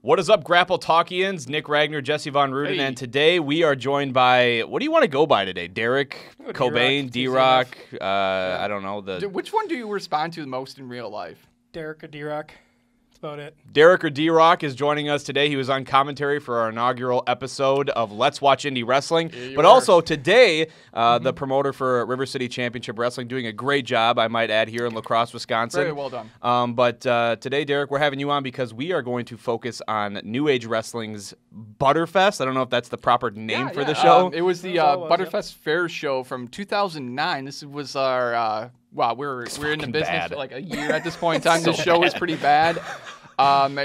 What is up, GrappleTalkians? Nick Ragnar, Jesse Von Ruden, and today we are joined by, what do you want to go by today? Derek, Cobain, D-Roc, I don't know. Which one do you respond to the most in real life? Derek or D-Roc. That's about it. Derek or D-Roc is joining us today. He was on commentary for our inaugural episode of Let's Watch Indie Wrestling. But also today, the promoter for River City Championship Wrestling, doing a great job, I might add, here in La Crosse, Wisconsin. Very well done. But today, Derek, we're having you on because we are going to focus on New Age Wrestling's Butterfest. I don't know if that's the proper name for the show. It was the Butterfest Fair show from 2009. This was our... Wow, we're in the business for like a year at this point in time. This show is pretty bad.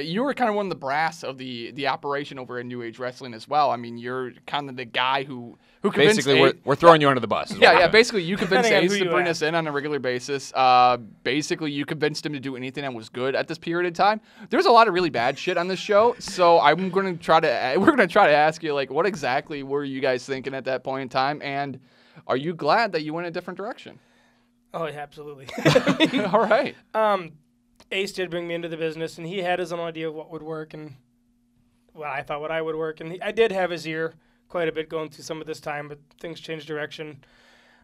You were kind of one of the brass of the operation over in New Age Wrestling as well. I mean, you're kind of the guy who convinced basically we're throwing you under the bus. Yeah. Basically, you convinced Ace to bring us in on a regular basis. Basically, you convinced him to do anything that was good at this period of time. There's a lot of really bad shit on this show, so we're going to try to ask you, like, what exactly were you guys thinking at that point in time, and are you glad that you went a different direction? Oh, yeah, absolutely. All right. Ace did bring me into the business, and he had his own idea of what would work, and I thought what I would work. And I did have his ear quite a bit going through some of this time, but things changed direction.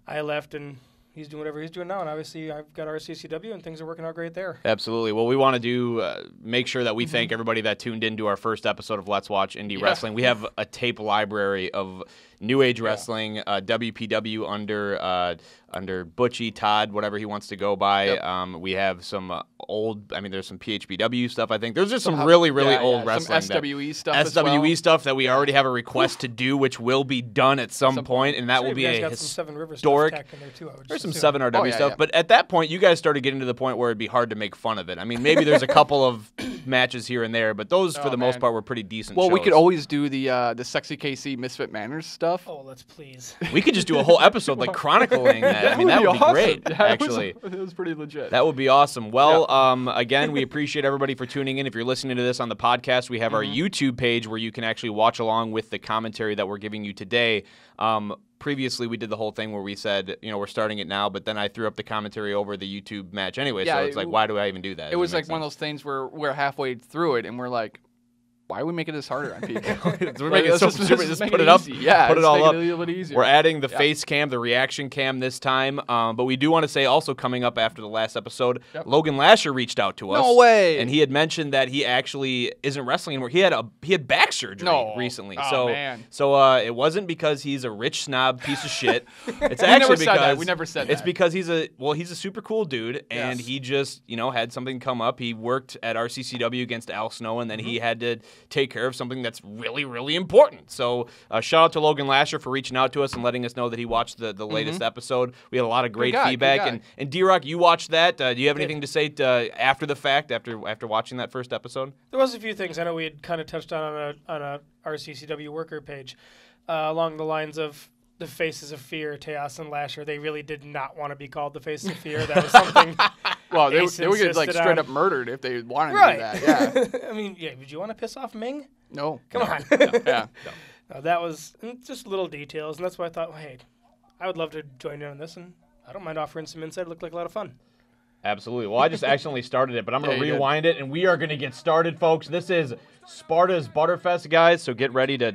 I left, and he's doing whatever he's doing now. And obviously, I've got RCCW, and things are working out great there. Absolutely. Well, we want to do make sure that we thank everybody that tuned into our first episode of Let's Watch Indie Wrestling. We have a tape library of New Age Wrestling, WPW under Butchie, Todd, whatever he wants to go by. Yep. We have some there's some PHBW stuff, I think. There's just some really old wrestling. Some SWE stuff SWE stuff that we already have a request to do, which will be done at some point, and that will be a historic. There's some 7RW stuff, but at that point, you guys started getting to the point where it'd be hard to make fun of it. I mean, maybe there's a couple of matches here and there, but those, for the most part, were pretty decent shows. We could always do the Sexy KC Misfit Manners stuff. Oh, let's please. We could just do a whole episode like chronicling that. I mean, that would be great, actually. It was pretty legit. That would be awesome. Well, again, we appreciate everybody for tuning in. If you're listening to this on the podcast, we have our YouTube page where you can actually watch along with the commentary that we're giving you today. Previously, we did the whole thing where we said, we're starting it now, but then I threw up the commentary over the YouTube match anyway, so it's like, why do I even do that? It was like one of those things where we're halfway through it, and we're like, why are we making this harder on people? We're making it so stupid. Just put it up. Yeah, put it all up. A little bit easier. We're adding the face cam, the reaction cam this time. But we do want to say also coming up after the last episode, Logan Lasher reached out to us. No way. And he had mentioned that he actually isn't wrestling anymore. He had back surgery recently. Man. So it wasn't because he's a rich snob piece of shit. It's actually because we never said that. It's because he's a super cool dude, and he just had something come up. He worked at RCCW against Al Snow, and then he had to take care of something that's really important. So shout out to Logan Lasher for reaching out to us and letting us know that he watched the latest episode. We had a lot of great feedback. And D-Roc, you watched that. Do you have anything to say after the fact, after watching that first episode? There was a few things I know we had kind of touched on a RCCW worker page along the lines of the Faces of Fear, Teos and Lasher. They really did not want to be called the Faces of Fear. That was something. Well, they would get like straight up murdered if they wanted to do that. Yeah. I mean, would you want to piss off Ming? No. Come on. No. That was just little details, and that's why I thought, hey, I would love to join in on this, and I don't mind offering some insight. It looked like a lot of fun. Absolutely. Well, I just accidentally started it, but I'm going to rewind it, and we are going to get started, folks. This is Sparta's Butterfest, guys, so get ready to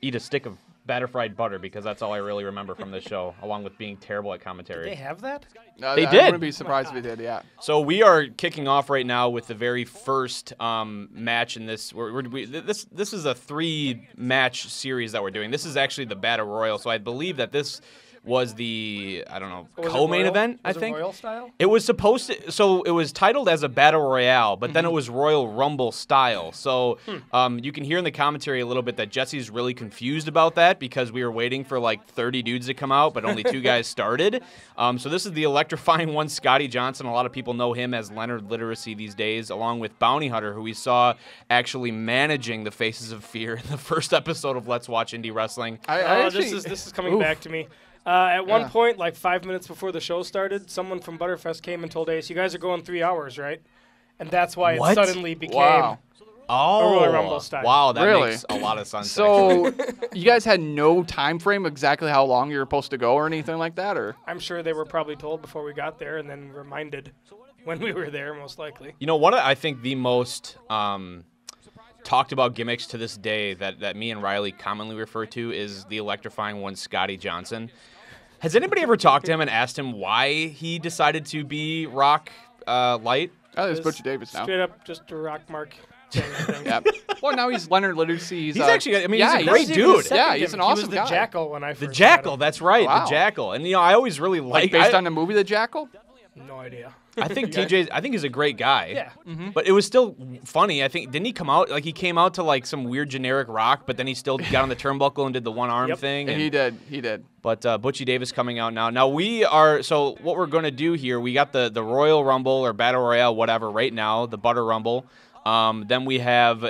eat a stick of batter fried butter, because that's all I really remember from this show, along with being terrible at commentary. Did they have that? They did. I wouldn't be surprised if they did, yeah. So we are kicking off right now with the very first match in this. This is a 3-match series that we're doing. This is actually the Battle Royal, so I believe that this was the, co-main event, I think. Was it Royal style? It was supposed to, so it was titled as a Battle Royale, but then it was Royal Rumble style. So you can hear in the commentary a little bit that Jesse's really confused about that because we were waiting for like 30 dudes to come out, but only 2 guys started. So this is the electrifying one, Scotty Johnson. A lot of people know him as Leonard Literacy these days, along with Bounty Hunter, who we saw actually managing the Faces of Fear in the first episode of Let's Watch Indie Wrestling. This is coming back to me. At one point, like 5 minutes before the show started, someone from Butterfest came and told Ace, "You guys are going 3 hours, right?" And that's why it suddenly became a Royal Rumble style. Wow, that makes a lot of sense. So you guys had no time frame exactly how long you were supposed to go or anything like that, or? I'm sure they were probably told before we got there and then reminded when we were there, most likely. One of, I think, the most talked about gimmicks to this day that me and Riley commonly refer to is the electrifying one, Scotty Johnson. Has anybody ever talked to him and asked him why he decided to be Rock Light? Oh, there's Butchie Davis now. Straight up just a Rock Mark. Yeah. Well, now he's Leonard Literacy. He's actually, I mean, he's a great dude. Yeah, he's an awesome guy. He was the Jackal when I first The Jackal, met him. that's right, Wow. the Jackal. And, I always really like based on the movie The Jackal? No idea. I think he's a great guy. Yeah. Mm-hmm. But it was still funny. I think, didn't he come out, he came out to, some weird generic rock, but then he still got on the turnbuckle and did the one-arm thing. And he did. But Butchie Davis coming out now. Now, so what we're going to do here, we got the Royal Rumble or Battle Royale, whatever, right now, the Butter Rumble. Then we have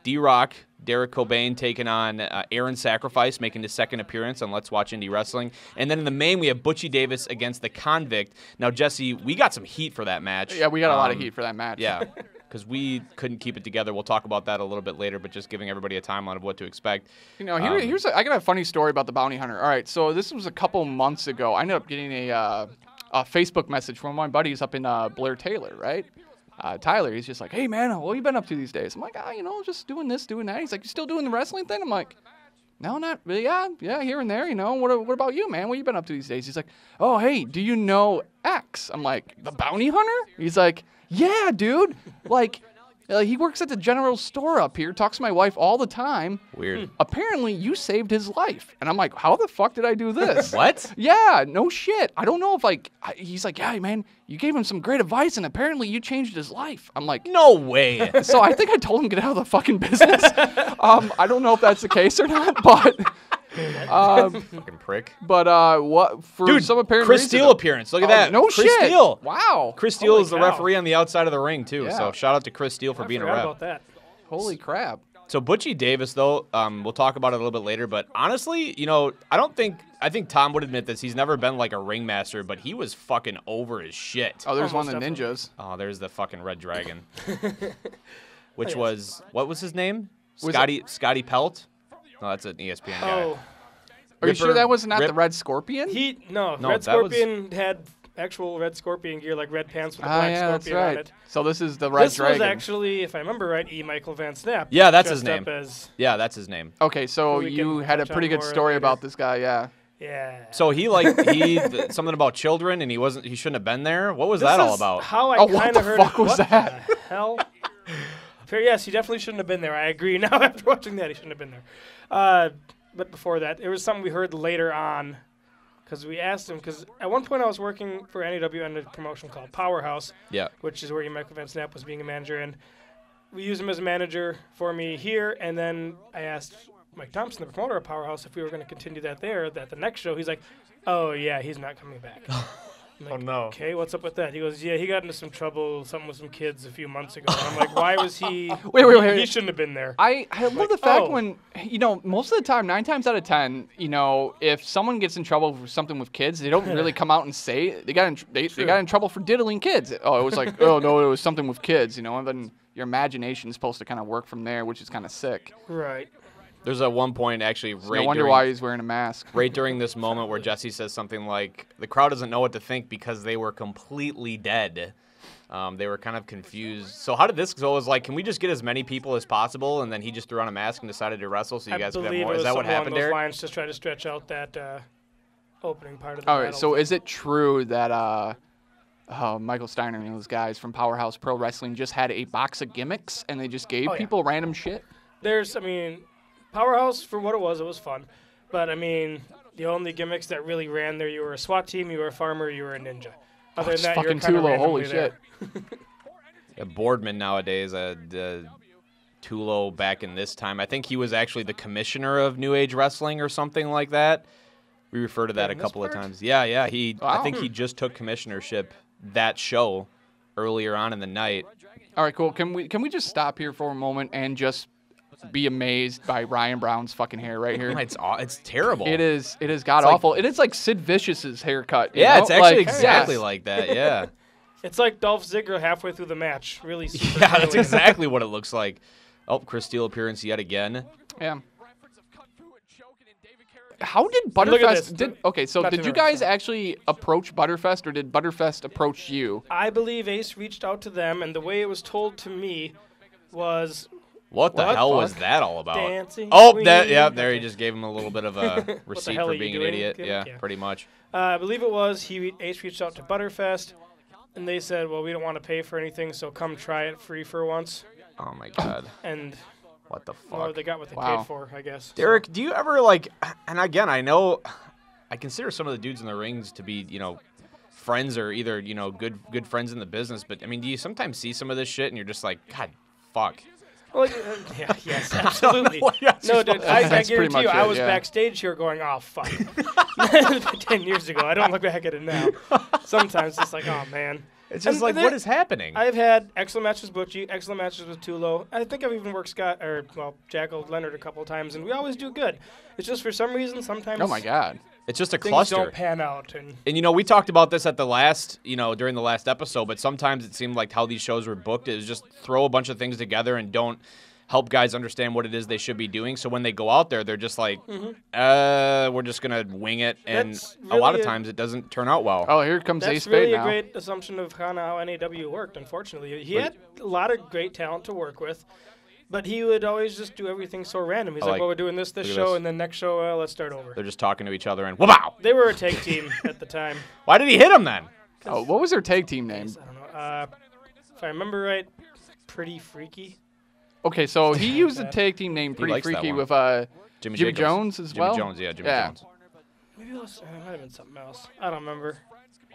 D-Roc, Derek Cobain taking on Aaron Sacrifice, making his second appearance on Let's Watch Indie Wrestling. And then in the main, we have Butchie Davis against the Convict. Now, Jesse, we got some heat for that match. Yeah, we got a lot of heat for that match. Yeah, because we couldn't keep it together. We'll talk about that a little bit later, but just giving everybody a timeline of what to expect. I got a funny story about the Bounty Hunter. All right, so this was a couple months ago. I ended up getting a Facebook message from one of my buddies up in Blair Taylor, right? Tyler, he's just like, hey, man, what have you been up to these days? I'm like, just doing this, doing that. He's like, you still doing the wrestling thing? I'm like, no, not really. Yeah, here and there, What about you, man? What have you been up to these days? He's like, oh, hey, do you know X? I'm like, the Bounty Hunter? He's like, yeah, dude. He works at the general store up here, talks to my wife all the time. Weird. Apparently, you saved his life. And I'm like, how the fuck did I do this? What? Yeah, no shit. I don't know if, he's like, yeah, man, you gave him some great advice, and apparently you changed his life. I'm like, no way. So I think I told him, get out of the fucking business. I don't know if that's the case or not, but... Fucking prick. But what for Dude, some apparent Chris reason, Steele appearance. Look at that. No Chris shit. Steele. Wow. Chris Steele Holy is the cow. referee on the outside of the ring too. Yeah. So shout out to Chris Steele for being a forgot ref. about that. Holy crap. So Butchie Davis though, we'll talk about it a little bit later, but honestly, I think Tom would admit this. He's never been like a ringmaster, but he was fucking over his shit. Oh, there's Almost one of the definitely. ninjas. Oh, there's the fucking Red Dragon. Which was, what was his name? Was Scotty Pelt? No, that's an ESPN guy. Oh, Are you sure that was not Rip- the Red Scorpion? No, Red that was- Scorpion had actual Red Scorpion gear, like red pants with a black yeah, that's scorpion on right. it. So this is the Red This Dragon. was actually, if I remember right, E. Michael Van Snap. Yeah, that's his dressed name. up as, Yeah, that's his name. Okay, so We you can had a touch pretty on good more story later. about this guy, yeah. yeah. So he something about children, and he shouldn't have been there. What was This that all is about? How I Oh, what kind the of heard fuck it. was What that? the hell? Yes, he definitely shouldn't have been there. I agree. Now after watching that, he shouldn't have been there. But before that, it was something we heard later on, because we asked him. Because at one point I was working for NAW on a promotion called Powerhouse, Yeah. which is where E. Michael Van Snap was being a manager, and we used him as a manager for me here. And then I asked Mike Thompson, the promoter of Powerhouse, if we were going to continue that there. That the next show, he's like, "Oh yeah, he's not coming back." I'm like, Oh, no. Okay, what's up with that? He goes, "Yeah, he got into some trouble, something with some kids a few months ago." And I'm like, "Why was he? Wait. He shouldn't have been there." I love the fact oh. when, most of the time, 9 times out of 10, if someone gets in trouble for something with kids, they don't really come out and say it. They got in trouble for diddling kids. Oh, it was like, oh, no, it was something with kids, and then your imagination is supposed to kind of work from there, which is kind of sick. Right. There's at one point actually No wonder why he's wearing a mask. right during this moment where Jesse says something like, the crowd doesn't know what to think because they were completely dead. They were kind of confused. So how did this go? It was like, can we just get as many people as possible? And then he just threw on a mask and decided to wrestle so you guys could have more. Is that what happened, Derek? Derek? Lines to try to stretch out that opening part of the All right, battle. so is it true that Michael Steiner and those guys from Powerhouse Pro Wrestling just had a box of gimmicks and they just gave Oh, yeah. people random shit? Powerhouse, for what it was fun. But, the only gimmicks that really ran there, you were a SWAT team, you were a farmer, you were a ninja. Other It's than that, you're fucking kind of Tulo, randomly holy there. shit. A Boardman nowadays, Tulo back in this time. I think he was actually the commissioner of New Age Wrestling or something like that. We refer to that a in this couple of part? times. Yeah. I Wow. think he just took commissionership that show earlier on in the night. All right, cool. Can we just stop here for a moment and just be amazed by Ryan Brown's fucking hair right here? It's terrible. It is god awful. It is like Sid Vicious's haircut. you Yeah, know? it's actually Like, exactly yes. like that. Yeah. It's like Dolph Ziggler halfway through the match. Really super Yeah, that's silly. exactly what it looks like. Oh, Chris Steele appearance yet again. Yeah. How did Look at this. Butterfest? So Not did to you interrupt, guys actually approach Butterfest, or did Butterfest approach you? I believe Ace reached out to them, and the way it was told to me was What the hell was that all about? Dancing there he just gave him a little bit of a receipt for being an idiot. Yeah, pretty much. I believe it was Ace reached out to Butterfest, and they said, well, we don't want to pay for anything, so come try it free for once. Oh, my God. And what the fuck? Well, they got what they paid for, I guess. Derek, do you ever, like, and again, I know, I consider some of the dudes in the rings to be, you know, friends or either, you know, good friends in the business, but, I mean, do you sometimes see some of this shit and you're just like, God, fuck. Well, yes, absolutely. No, dude, I guarantee you, I was backstage here going, oh, fuck. 10 years ago. I don't look back at it now. Sometimes it's like, oh, man. It's just like, what is happening? I've had excellent matches with Butchie, excellent matches with Tulo. I think I've even worked Jackal Leonard a couple of times, and we always do good. It's just for some reason, sometimes. Oh, my God. It's just a things cluster. Don't pan out. And, you know, we talked about this at the last, you know, during the last episode, but sometimes it seemed like how these shows were booked is just throw a bunch of things together and don't help guys understand what it is they should be doing. So when they go out there, they're just like, we're just going to wing it. And really a lot of times it doesn't turn out well. Oh, here comes Ace Spade now. That's really a great assumption of kind of how NAW worked, unfortunately. He had a lot of great talent to work with, but he would always just do everything so random. He's like, well, we're doing this show, and then next show, let's start over. They're just talking to each other, and wow! They were a tag team at the time. Why did he hit him then? Oh, what was their tag team name? I don't know. If I remember right, Pretty Freaky. Okay, so he used a tag team name Pretty Freaky with Jimmy Jones as well? Jimmy Jones, yeah, Jimmy Jones. Maybe it might have been something else. I don't remember.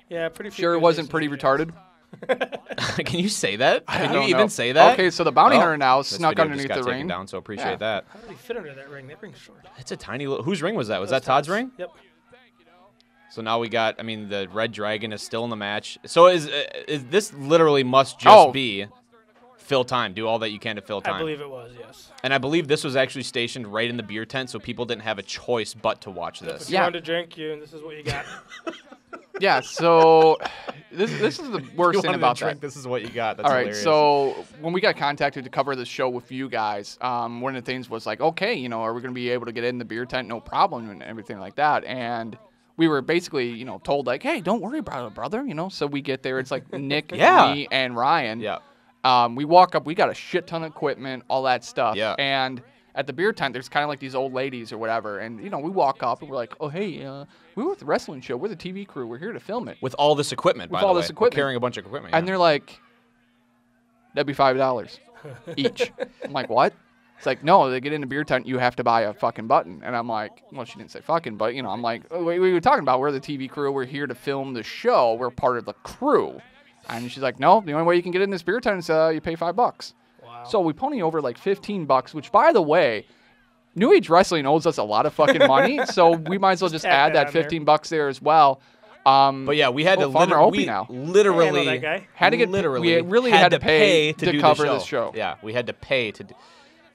Yeah, Pretty Freaky. Sure it wasn't Pretty Retarded? Can you say that? Can you even say that? Okay, so the bounty hunter now snuck underneath the ring. Down, so appreciate that. How did he fit under that ring? That ring's short. It's a tiny little... Whose ring was that? Was that Todd's ring? Yep. So now we got... I mean, the Red Dragon is still in the match. So is this literally must just be... Fill time. Do all that you can to fill time. I believe it was, yes. And I believe this was actually stationed right in the beer tent, so people didn't have a choice but to watch this. If you wanted to drink, this is what you got. Yeah, so this is the worst thing about that. This is what you got. That's all right, hilarious. So when we got contacted to cover the show with you guys, one of the things was like, okay, you know, are we going to be able to get in the beer tent? No problem and everything like that. And we were basically, you know, told like, hey, don't worry about it, brother. You know, so we get there. It's like Nick, me, and Ryan. Yeah. We walk up, we got a shit ton of equipment, all that stuff. Yeah. And at the beer tent, there's kind of like these old ladies or whatever. And, you know, we walk up and we're like, oh, hey, we were at the wrestling show. We're the TV crew. We're here to film it. With all this equipment, by the way. With all this equipment. We're carrying a bunch of equipment. And they're like, that'd be $5 each. I'm like, what? It's like, no, they get in the beer tent, you have to buy a fucking button. And I'm like, well, she didn't say fucking, but, you know, I'm like, oh, we were talking about we're the TV crew. We're here to film the show. We're part of the crew. And she's like, no, the only way you can get in this beer tent is you pay $5. Wow. So we pony over like $15, which, by the way, New Age Wrestling owes us a lot of fucking money, so we might as well just add that $15 there as well. But yeah, we had to literally had to get we really had to pay to cover this show. Yeah, we had to pay to.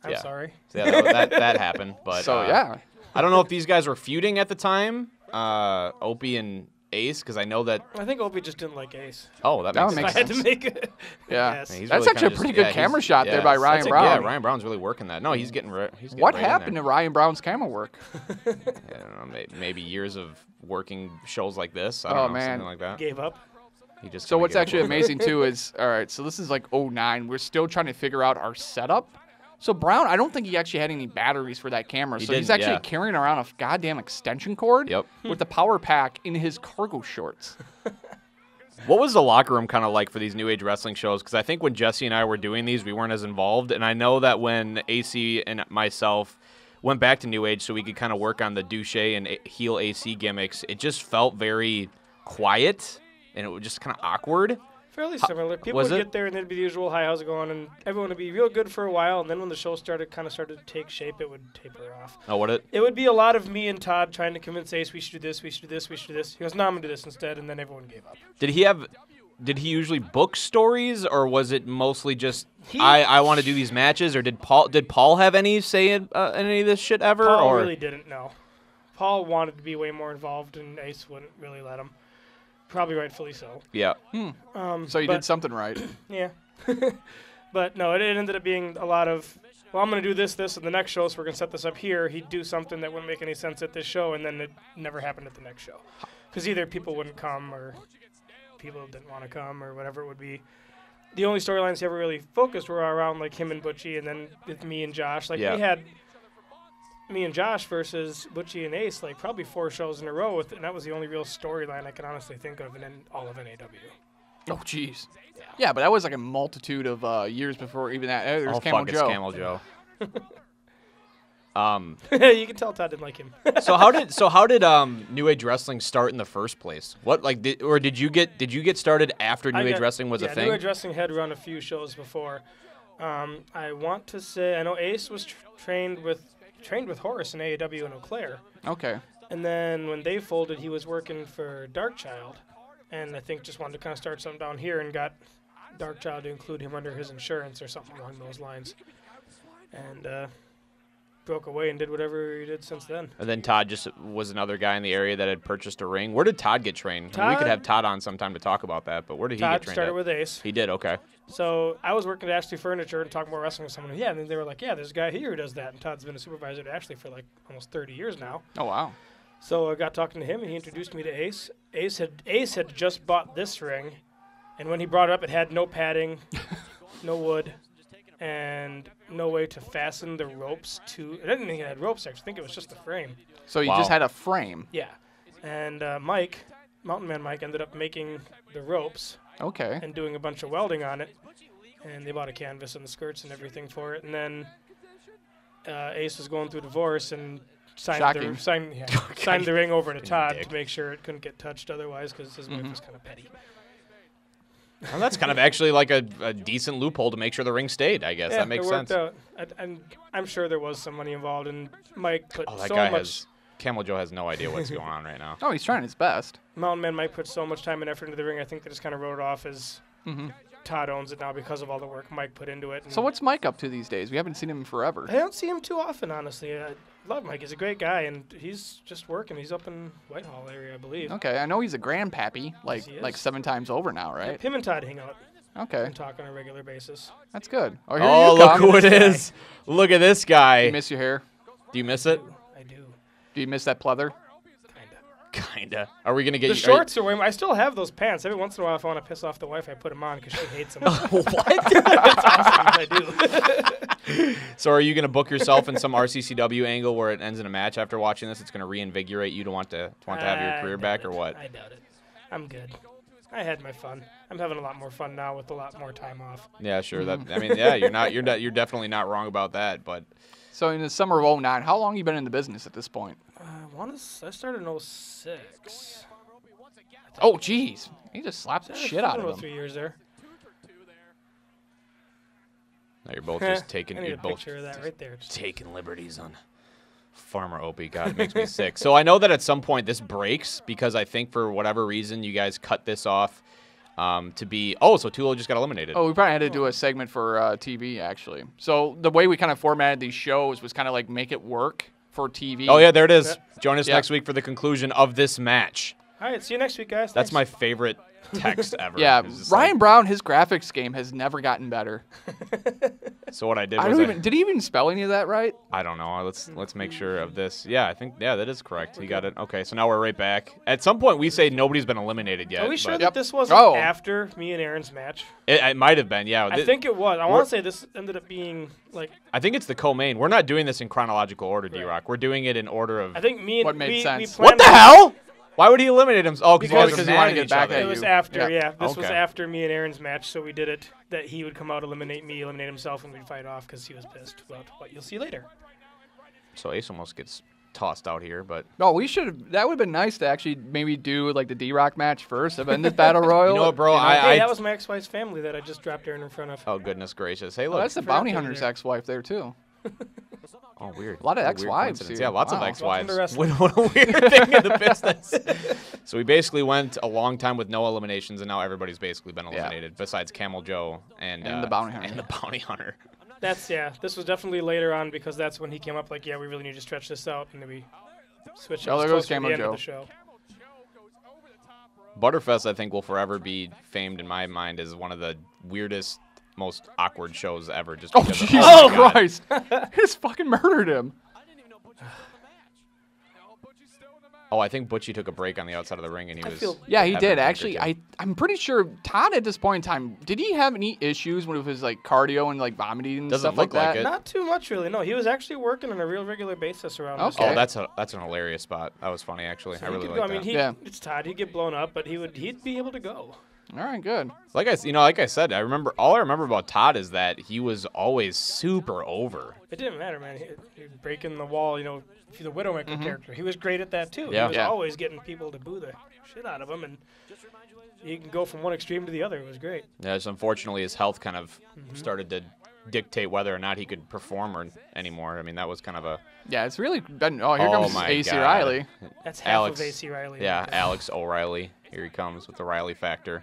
I'm sorry. So yeah, that happened, but so yeah, I don't know if these guys were feuding at the time, Opie and Ace, because I know that. I think Opie just didn't like Ace. Oh, that makes sense. I had to make it. Yeah, that's really actually a pretty good camera shot there by Ryan Brown. Yeah, Ryan Brown's really working that. No, he's getting. What happened to Ryan Brown's camera work? I don't know, maybe years of working shows like this. I don't know, something like that. Gave up. He just. So what's actually amazing too is, all right, so this is like 09. We're still trying to figure out our setup. So Brown, I don't think he actually had any batteries for that camera. So he's actually carrying around a goddamn extension cord with the power pack in his cargo shorts. What was the locker room kind of like for these New Age Wrestling shows? Because I think when Jesse and I were doing these, we weren't as involved. And I know that when AC and myself went back to New Age so we could kind of work on the douche and heel AC gimmicks, it just felt very quiet and it was just kind of awkward. Fairly similar. People would get there and it'd be the usual, hi, how's it going? And everyone would be real good for a while. And then when the show started to take shape, it would taper off. Oh, would it? It would be a lot of me and Todd trying to convince Ace, we should do this, we should do this, we should do this. He goes, no, I'm going to do this instead. And then everyone gave up. Did he usually book stories, or was it mostly just, I want to do these matches? Or did Paul have any say in any of this shit ever? Paul really didn't know. Paul wanted to be way more involved, and Ace wouldn't really let him. Probably rightfully so. Yeah. So you did something right. Yeah. But no, it ended up being a lot of, well, I'm going to do this, and the next show, so we're going to set this up here. He'd do something that wouldn't make any sense at this show, and then it never happened at the next show. Because either people wouldn't come, or people didn't want to come, or whatever it would be. the only storylines he ever really focused were around like him and Butchie, and then with me and Josh. Like we had me and Josh versus Butchie and Ace, like probably 4 shows in a row, and that was the only real storyline I can honestly think of in all of NAW. Oh, jeez. Yeah, but that was like a multitude of years before even that. There's Camel Joe. It's Camel Joe. You can tell Todd didn't like him. So how did New Age Wrestling start in the first place? What did you get started after New Age Wrestling was a thing? New Age Wrestling had run a few shows before. I want to say I know Ace was trained with Horace in AAW in Eau Claire. Okay. And then when they folded, he was working for Darkchild, and I think just wanted to kind of start something down here and got Darkchild to include him under his insurance or something along those lines. And broke away and did whatever he did since then. And then Todd just was another guy in the area that had purchased a ring. Where did Todd get trained? We could have Todd on sometime to talk about that, but where did he get trained? Todd started with Ace. He did, okay. So I was working at Ashley Furniture and talking about wrestling with someone. Yeah, and then they were like, yeah, there's a guy here who does that. And Todd's been a supervisor at Ashley for like almost 30 years now. Oh, wow. So I got talking to him, and he introduced me to Ace. Ace had just bought this ring, and when he brought it up, it had no padding, no wood, and no way to fasten the ropes to. I didn't think it had ropes, actually. I think it was just the frame. So you just had a frame. Yeah. And Mike, Mountain Man Mike, ended up making the ropes. Okay. And doing a bunch of welding on it. And they bought a canvas and the skirts and everything for it. And then Ace was going through divorce and signed the ring over to Todd to make sure it couldn't get touched otherwise because his wife was kind of petty. Well, that's kind of actually like a decent loophole to make sure the ring stayed, I guess. Yeah, that makes sense. Out. I'm sure there was some money involved, and Mike put Camel Joe has no idea what's going on right now. Oh, he's trying his best. Mountain Man Mike put so much time and effort into the ring, I think they just kind of wrote it off as Todd owns it now because of all the work Mike put into it. So what's Mike up to these days? We haven't seen him forever. I don't see him too often, honestly. I love Mike. He's a great guy, and he's just working. He's up in Whitehall area, I believe. Okay, I know he's a grandpappy, like 7 times over now, right? Yep, him and Todd hang out. Okay. And talk on a regular basis. That's good. Oh, look who it is. Look at this guy. Do you miss your hair? Do you miss it? I do. Do you miss that pleather? Kinda. Are we gonna get the shorts? I still have those pants. Every once in a while, if I want to piss off the wife, I put them on because she hates them. What? That's awesome. I do. So, are you gonna book yourself in some RCCW angle where it ends in a match after watching this? It's gonna reinvigorate you to want to have your career back, or what? I doubt it. I'm good. I had my fun. I'm having a lot more fun now with a lot more time off. Yeah, sure. You're definitely not wrong about that. But so in the summer of 2009, how long have you been in the business at this point? I started in 2006. Oh, jeez. He just slapped the shit out of him. 3 years there. No, you're both just taking. You're both picture of that right there. Taking liberties on Farmer Opie. God, it makes me sick. So I know that at some point this breaks because I think for whatever reason you guys cut this off to be. Oh, so Tulo just got eliminated. Oh, we probably had to do a segment for TV actually. So the way we kind of formatted these shows was kind of like make it work for TV. Oh yeah, there it is. Join us next week for the conclusion of this match. All right, see you next week, guys. That's my favorite text ever. Yeah, Ryan Brown, his graphics game has never gotten better. So what I did was did he even spell any of that right? I don't know. Let's make sure of this. Yeah, I think that is correct. He got it. Okay, so now we're right back. At some point we say nobody's been eliminated yet. Are we sure that this wasn't after me and Aaron's match? It might have been, yeah. I think it was. I want to say this ended up being like. I think it's the co-main. We're not doing this in chronological order, D-Roc. We're doing it in order of. I think me and what made sense. What the hell? Why would he eliminate him? Oh, because he wanted to get back at you. It was after, This was after me and Aaron's match, so we did it that he would come out, eliminate me, eliminate himself, and we'd fight off because he was pissed about what you'll see later. So Ace almost gets tossed out here, but... No, we should have... That would have been nice to actually maybe do, like, the D-Roc match first and then this Battle Royal. You know what, bro? Hey, that was my ex-wife's family that I just dropped Aaron in front of. Oh, goodness gracious. Hey, look. That's the Bounty Hunter's ex-wife there, too. Oh, weird. A lot of ex-wives here. Yeah, lots of ex-wives. What a weird thing in the business. So we basically went a long time with no eliminations, and now everybody's basically been eliminated, besides Camel Joe and the Bounty Hunter. And the Bounty Hunter. This was definitely later on because that's when he came up like, yeah, we really need to stretch this out, and then we switched it. Oh, there goes Camel Joe. Butterfest, I think, will forever be famed in my mind as one of the weirdest, most awkward shows ever. Just because Jesus Christ! He just fucking murdered him. Oh, I think Butchie took a break on the outside of the ring, and he was. Yeah, he did. Actually, I'm pretty sure Todd at this point in time, did he have any issues with his like cardio and like vomiting and stuff like that? Not too much, really. No, he was actually working on a real regular basis around. Okay. Oh, that's an hilarious spot. That was funny, actually. So I really like that. I mean, it's Todd. He'd get blown up, but he'd be able to go. All right, good. Like I said, all I remember about Todd is that he was always super over. It didn't matter, man. He'd breaking the wall, through the Widowmaker character. He was great at that too. Yeah. He was always getting people to boo the shit out of him, and he can go from one extreme to the other. It was great. Yeah, just unfortunately his health kind of started to dictate whether or not he could perform anymore. I mean, that was kind of a. Yeah, it's really been. Oh, here comes AC Riley. That's half of AC Riley. Yeah, Alex O'Reilly. Here he comes with the Riley factor.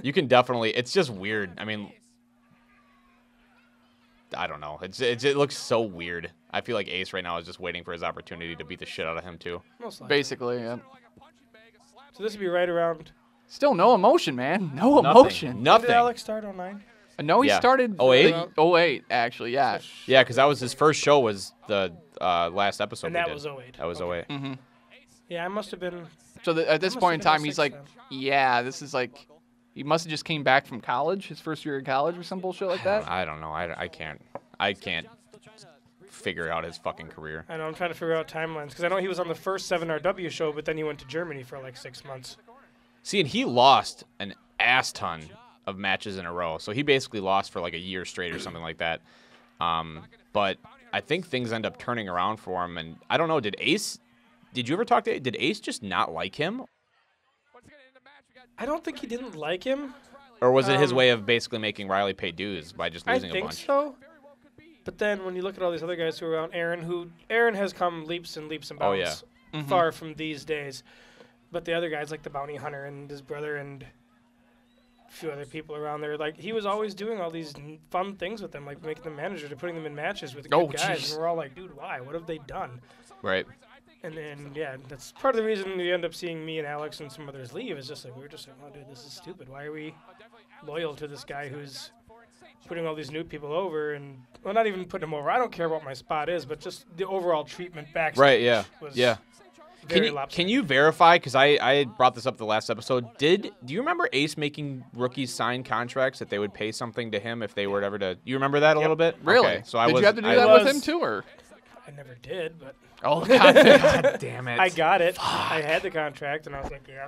You can definitely. It's just weird. I mean, I don't know. It looks so weird. I feel like Ace right now is just waiting for his opportunity to beat the shit out of him too. Basically, yeah. So this would be right around. Still no emotion, man. No emotion. Nothing. When did Alex start 09? No, he started 08? 08, actually, yeah. Yeah, because that was his first show was the last episode. And that was 08. That was 08. Mm-hmm. Yeah, I must have been. So at this point in time, he's like, yeah, this is like. He must have just came back from college, his first year of college or some bullshit like that. I don't know. I can't figure out his fucking career. I know. I'm trying to figure out timelines because I know he was on the first 7RW show, but then he went to Germany for like 6 months. See, and he lost an ass ton of matches in a row. So he basically lost for like a year straight or something like that. But I think things end up turning around for him. And I don't know. Did you ever talk to? Did Ace just not like him? I don't think he didn't like him. Or was it his way of basically making Riley pay dues by just losing a bunch? I think so. But then when you look at all these other guys who are around, Aaron has come leaps and bounds far from these days. But the other guys like the Bounty Hunter and his brother and a few other people around there, like he was always doing all these fun things with them, like making them managers or putting them in matches with good guys. And we're all like, dude, why? What have they done? Right. And then, yeah, that's part of the reason we end up seeing me and Alex and some others leave. Is just like, we were just like, oh, dude, this is stupid. Why are we loyal to this guy who's putting all these new people over? And, well, not even putting them over. I don't care what my spot is, but just the overall treatment backstage. Right, yeah. Was very lopsided. Can you verify, because I brought this up the last episode, do you remember Ace making rookies sign contracts that they would pay something to him if they were ever to, you remember that a little bit? Really? Okay, so did you have to do that with him too, or? I never did, but. Oh, God damn it. I got it. Fuck. I had the contract, and I was like, yeah.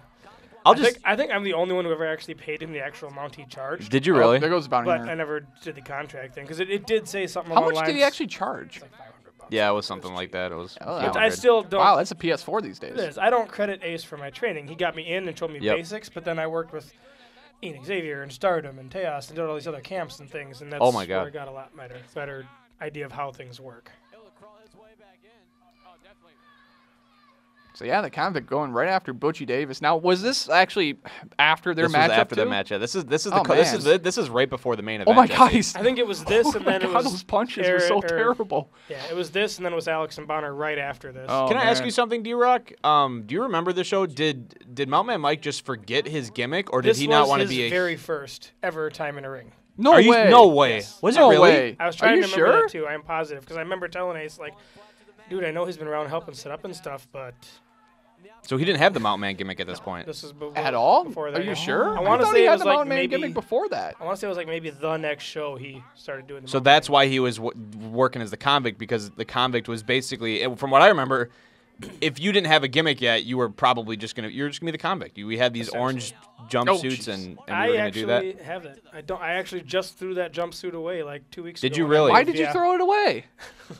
I think I'm the only one who ever actually paid him the actual amount he charged. Did you really? There goes the Bounty Hunter. But I never did the contract thing, because it did say something along the lines. How much did he actually charge? Like $500. Yeah, it was something like that. It was. I still don't. Wow, that's a PS4 these days. It is. I don't credit Ace for my training. He got me in and showed me basics, but then I worked with Ian Xavier and Stardom and Teos and did all these other camps and things, and that's where I got a lot better idea of how things work. So yeah, the Convict going right after Butchie Davis. Now, was this actually after their matchup? This was after the match. Yeah, this is right before the main event. Oh my God! I think it was this, and then it was those punches were so terrible. Yeah, it was this, and then it was Alex and Bonner right after this. Can I ask you something, D-Roc? Do you remember the show? Did Mountain Mike just forget his gimmick, or did he not want to be This was his very first ever time in a ring. No way! No way! Yes. Was it really? Way. I was trying to remember that too. I am positive because I remember telling Ace like, dude, I know he's been around helping set up and stuff, but. So he didn't have the Mountain Man gimmick at this point. This is at all? Before that. Are you sure? I want to say he had was the like Mountain Man maybe gimmick before that. I want to say it was like maybe the next show he started doing. So that's why he was working as the Convict, because the Convict was basically, from what I remember, if you didn't have a gimmick yet, you were probably just gonna be the Convict. We had these orange jumpsuits, and we were gonna do that. I actually have it. I actually just threw that jumpsuit away like 2 weeks ago. Did you really? Why did you throw it away?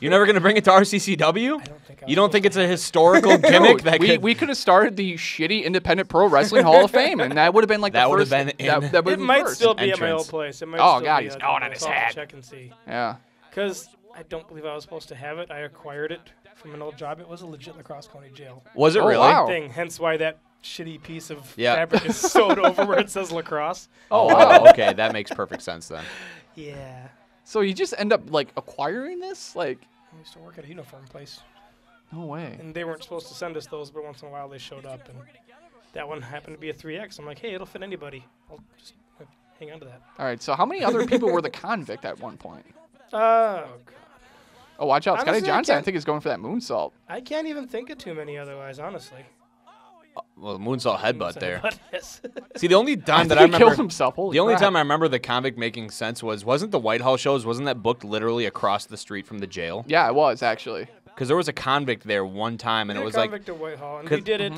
You're never gonna bring it to RCCW? I don't think. You don't think it's a historical gimmick? Dude, we could have started the shitty Independent Pro Wrestling Hall of Fame, and that would have been like that the first. That it might still be at my old place. It might God, he's going on his head. Check and see. Yeah. Because I don't believe I was supposed to have it. I acquired it from an old job. It was a legit Lacrosse County jail. Was it really? Wow. Thing. Hence why that shitty piece of fabric is sewed over where it says lacrosse. Oh, wow. Okay, that makes perfect sense then. Yeah. So you just end up like acquiring this? Like, I used to work at a uniform place. No way. And they weren't supposed to send us those, but once in a while they showed up, and that one happened to be a 3X. I'm like, hey, it'll fit anybody. I'll just hang on to that. All right. So how many other people were the Convict at one point? Oh, God. Oh, watch out. Honestly, Scotty Johnson, I think, is going for that moonsault. I can't even think of too many otherwise, honestly. Well, moonsault headbutt there. Yes. See, the only time that I he remember, killed himself. Holy the only crap. time I remember the Convict making sense wasn't the Whitehall shows? Wasn't that booked literally across the street from the jail? Yeah, it was actually. Because there was a Convict there one time, and it was like Convict at Whitehall, and we did it.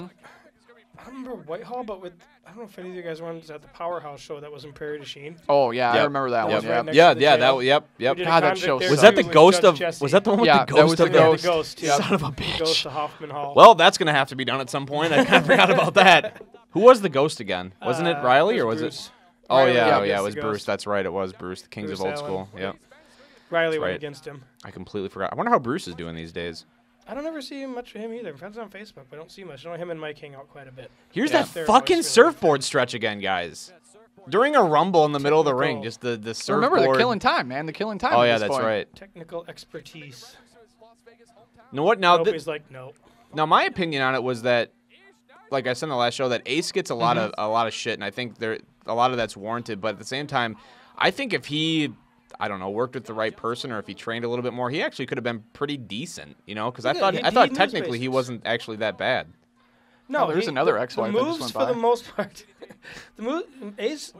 I don't remember Whitehall, but I don't know if any of you guys went at the Powerhouse show that was in Prairie du Chien. Oh yeah, Yep. I remember that That was one. right Yeah. next yeah, to the yeah, jail. yep. We did a God, that Convict show there Was sucked. that the with ghost Judge of? Jesse. Was that the one with Yeah, the that ghost was of the the ghost. The ghost, yeah. Son of a The bitch. ghost of Hoffman Hall. Well, that's gonna have to be done at some point. I kind of forgot about that. Who was the ghost again? Wasn't it Riley or was Bruce. it? Oh Riley yeah, against it the was Bruce. ghost. That's right, it was Bruce, the Kings Bruce of Old Allen. School. Yep, Riley went right. against him. I completely forgot. I wonder how Bruce is doing these days. I don't ever see much of him either. I'm friends on Facebook, but I don't see much. I know him and Mike hang out quite a bit. Here's Yeah. that Their fucking voice really surfboard stretch again, guys. During a rumble in the middle of the ring, Technical. just the surfboard. Remember the killing time, man. The killing time. Oh at yeah, this that's point. right. Technical expertise. You know what? Now, Nobody's like, no. now my opinion on it was that, like I said in the last show, that Ace gets a lot of shit, and I think a lot of that's warranted. But at the same time, I think if he, I don't know, worked with the right person, or if he trained a little bit more, he actually could have been pretty decent. You know, because I thought he knows technically he basics. wasn't actually that bad. No, there's another ex-wife The that just moves, went for the by. most part, Ace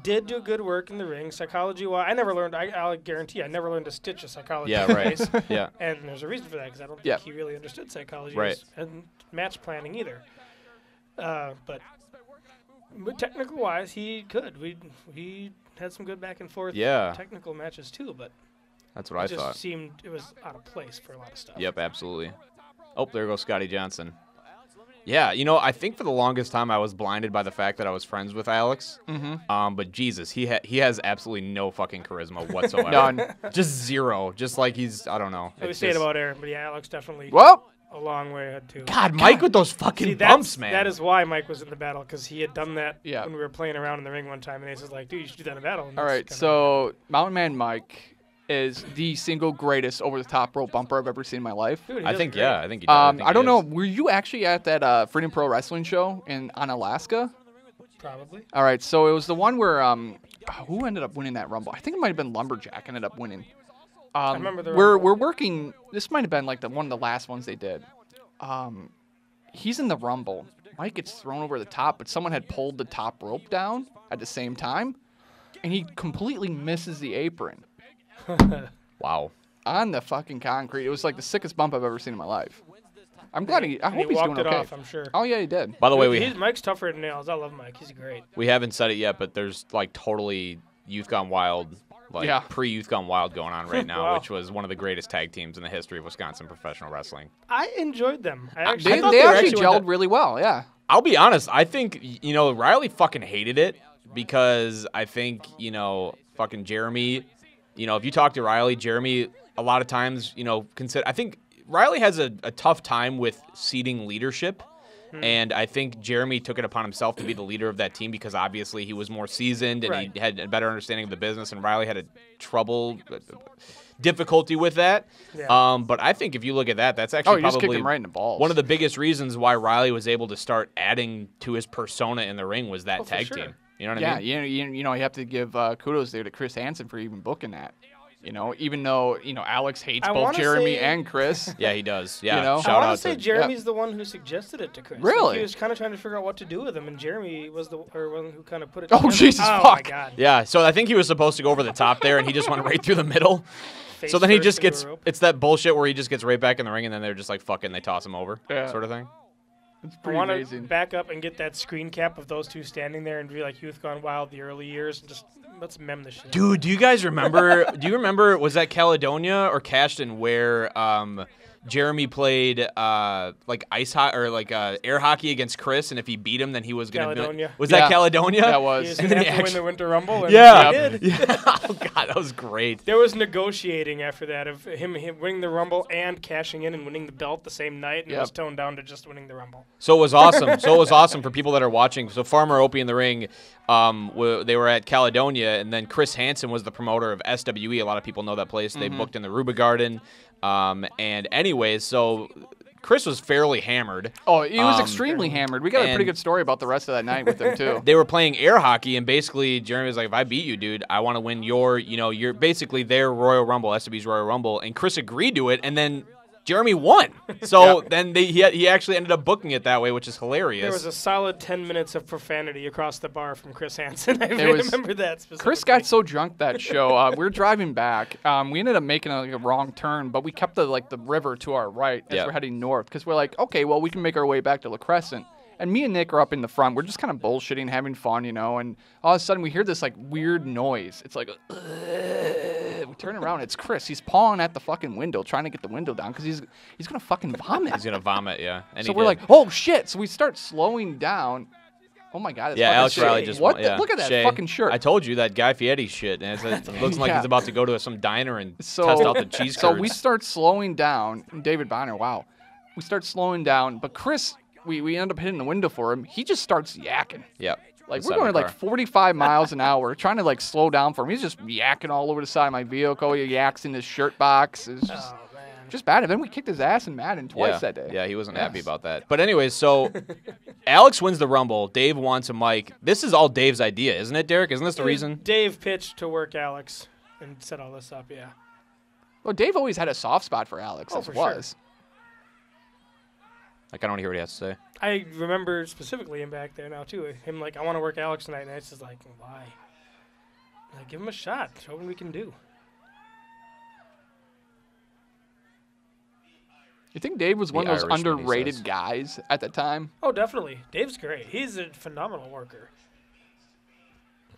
did do good work in the ring. Psychology-wise, I never learned. I'll guarantee, I never learned to stitch a psychology. Yeah, with right. Ace. Yeah. And there's a reason for that because I don't think Yeah. he really understood psychology Right. and match planning either. But technical-wise, he could. We had some good back and forth technical matches too, but That's what I it just thought. seemed it was out of place for a lot of stuff. Yep, absolutely. Oh, there goes Scotty Johnson. Yeah, you know, I think for the longest time I was blinded by the fact that I was friends with Alex. But Jesus, he has absolutely no fucking charisma whatsoever. None. Just zero. Just like he's, I don't know. We It's say it just- about Aaron, but yeah, Alex definitely Well, a long way ahead too. God, Mike with those fucking See, bumps, man. That is why Mike was in the battle, because he had done that Yeah. when we were playing around in the ring one time, and Ace was like, dude, you should do that in a battle. And all that's right. kinda- So Mountain Man Mike is the single greatest over-the-top rope bumper I've ever seen in my life. Dude, he I does think, great. yeah, I think he does. I don't know. Were you actually at that Freedom Pro Wrestling show on Alaska? Probably. All right. So it was the one where who ended up winning that Rumble? I think it might have been Lumberjack ended up winning. remember the we're Rumble. we're working. This might have been like one of the last ones they did. He's in the Rumble. Mike gets thrown over the top, but someone had pulled the top rope down at the same time, and he completely misses the apron Wow. on the fucking concrete. It was like the sickest bump I've ever seen in my life. I'm glad I And hope he's walked doing it okay. off, I'm sure. Oh yeah, he did. By the way, Mike's tougher than nails. I love Mike. He's great. we haven't said it yet, but there's like totally Youth Gone Wild, like Yeah. pre-Youth Gone Wild going on right now, Wow. which was one of the greatest tag teams in the history of Wisconsin professional wrestling. I enjoyed them. I I actually thought They they were actually actually went gelled really well. Yeah. I'll be honest. I think, you know, Riley fucking hated it because I think, you know, fucking Jeremy, you know, if you talk to Riley, Jeremy, a lot of times, you know, I think Riley has a tough time with ceding leadership. And I think Jeremy took it upon himself to be the leader of that team because obviously he was more seasoned and Right. he had a better understanding of the business, and Riley had difficulty with that. Yeah. But I think if you look at that, that's actually Oh, you just kicked probably him right in the balls. one of the biggest reasons why Riley was able to start adding to his persona in the ring was that for tag sure. team. You know what I Yeah, mean? you have to give kudos there to Chris Hansen for even booking that. You know, even though, you know, Alex hates I both wanna Jeremy say- and Chris. Yeah, he does. Yeah, You know? shout I want out to say to Jeremy's the one who suggested it to Chris. Like, Really? he was kind of trying to figure out what to do with him, and Jeremy was the one who kind of put it. Oh, together. Jesus, Oh my fuck. God. Yeah, so I think he was supposed to go over the top there, and he just went right through the middle. Face So then he first just into gets a rope. it's that bullshit where he just gets right back in the ring, and then they're just like fuck it, and they toss him over, Yeah. sort of thing. It's I pretty want to amazing. back up and get that screen cap of those two standing there and be like Youth Gone Wild, the early years, and just let's mem this shit. Dude, do you guys remember? Was that Caledonia or Cashton where Jeremy played like ice hockey or like air hockey against Chris, and if he beat him, then he was gonna. Caledonia. Was Yeah. that Caledonia? That He was. was And gonna then have he to win the Winter Rumble. And Yeah. he did. Yeah. Oh god, that was great. There was negotiating after that of him winning the Rumble and cashing in and winning the belt the same night, and it was Yep. toned down to just winning the Rumble. So it was awesome. For people that are watching. So Farmer Opie in the ring, they were at Caledonia, and then Chris Hansen was the promoter of SWE. A lot of people know that place. They booked in the Ruba Garden. And anyways, so Chris was fairly hammered. Oh, he was extremely hammered. We got a pretty good story about the rest of that night with him, too. They were playing air hockey, and basically Jeremy was like, if I beat you, dude, I want to win your basically their Royal Rumble, SW's Royal Rumble. And Chris agreed to it, and then Jeremy won. So then he actually ended up booking it that way, which is hilarious. There was a solid 10 minutes of profanity across the bar from Chris Hansen. I remember that specifically. Chris got so drunk that show. We were driving back. We ended up making a wrong turn, but we kept the river to our right as we're heading north because we're like, okay, well, we can make our way back to La Crescent. And me and Nick are up in the front. We're just kind of bullshitting, having fun, and all of a sudden we hear this weird noise. It's like, we turn around. It's Chris. He's pawing at the fucking window, trying to get the window down because he's gonna fucking vomit. He's gonna vomit, yeah. And so we're like, oh shit! So we start slowing down. Oh my god! It's Alex Riley just look at that fucking shirt. I told you that Guy Fieri shit. And it looks like he's about to go to some diner and test out the cheese curds. So we start slowing down. David Bonner, wow. We start slowing down, but Chris. We end up hitting the window for him. He just starts yakking. Yep. We're going 45 miles an hour, trying to slow down for him. He's just yakking all over the side of my vehicle. He yaks in his shirt box. It's just bad. And then we kicked his ass in Madden twice that day. Yeah, he wasn't happy about that. But anyways, so Alex wins the Rumble. Dave wants a mic. This is all Dave's idea, isn't it, Derek? Isn't this the reason? Dave pitched to work Alex and set all this up, yeah. Well, Dave always had a soft spot for Alex, as it was. Sure. I don't want to hear what he has to say. I remember specifically him back there now, too. Him I want to work Alex tonight. And it's just why? Give him a shot. Show him what we can do. You think Dave was one of those underrated guys at the time? Oh, definitely. Dave's great. He's a phenomenal worker.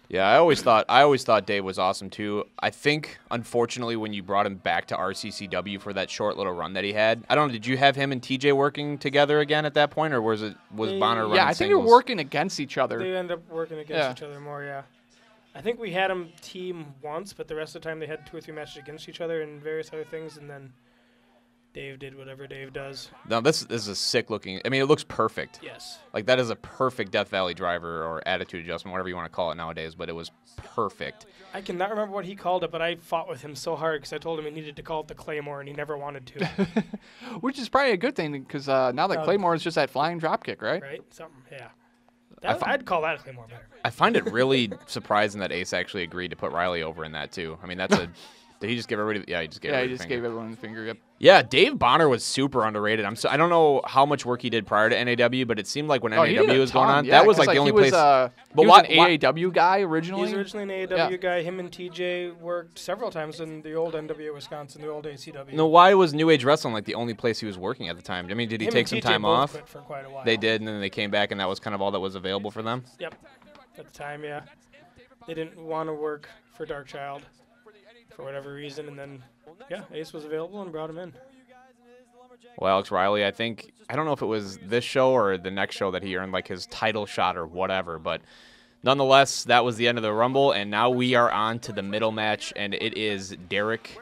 Yeah, I always thought Dave was awesome too. I think, unfortunately, when you brought him back to RCCW for that short little run that he had, I don't know, did you have him and TJ working together again at that point, or was Bonner running Yeah, I think they were working against each other. They ended up working against each other more, yeah. I think we had them team once, but the rest of the time they had 2 or 3 matches against each other and various other things, and then Dave did whatever Dave does. No, this is a sick looking. I mean, it looks perfect. Yes. That is a perfect Death Valley driver or attitude adjustment, whatever you want to call it nowadays, but it was perfect. I cannot remember what he called it, but I fought with him so hard because I told him he needed to call it the Claymore, and he never wanted to. Which is probably a good thing because now the Claymore is just that flying drop kick, right? Right? Something, yeah. I'd call that a Claymore better. I find it really surprising that Ace actually agreed to put Riley over in that, too. I mean, that's a... Did he just give everybody? Yeah, he just gave everyone the finger. Yep. Yeah, Dave Bonner was super underrated. I don't know how much work he did prior to NAW, but it seemed like when NAW was going on, that was the only place. But he was an AAW guy originally. He was originally an AAW guy. Him and TJ worked several times in the old NWA Wisconsin, the old ACW. No, why was New Age Wrestling the only place he was working at the time? I mean, did he take some time off? Quit for quite a while. They did, and then they came back, and that was kind of all that was available for them. Yep, at the time, yeah. They didn't want to work for Darkchild for whatever reason, and then Ace was available and brought him in. Well, Alex Riley, I don't know if it was this show or the next show that he earned his title shot or whatever, but nonetheless, that was the end of the Rumble, and now we are on to the middle match, and it is Derek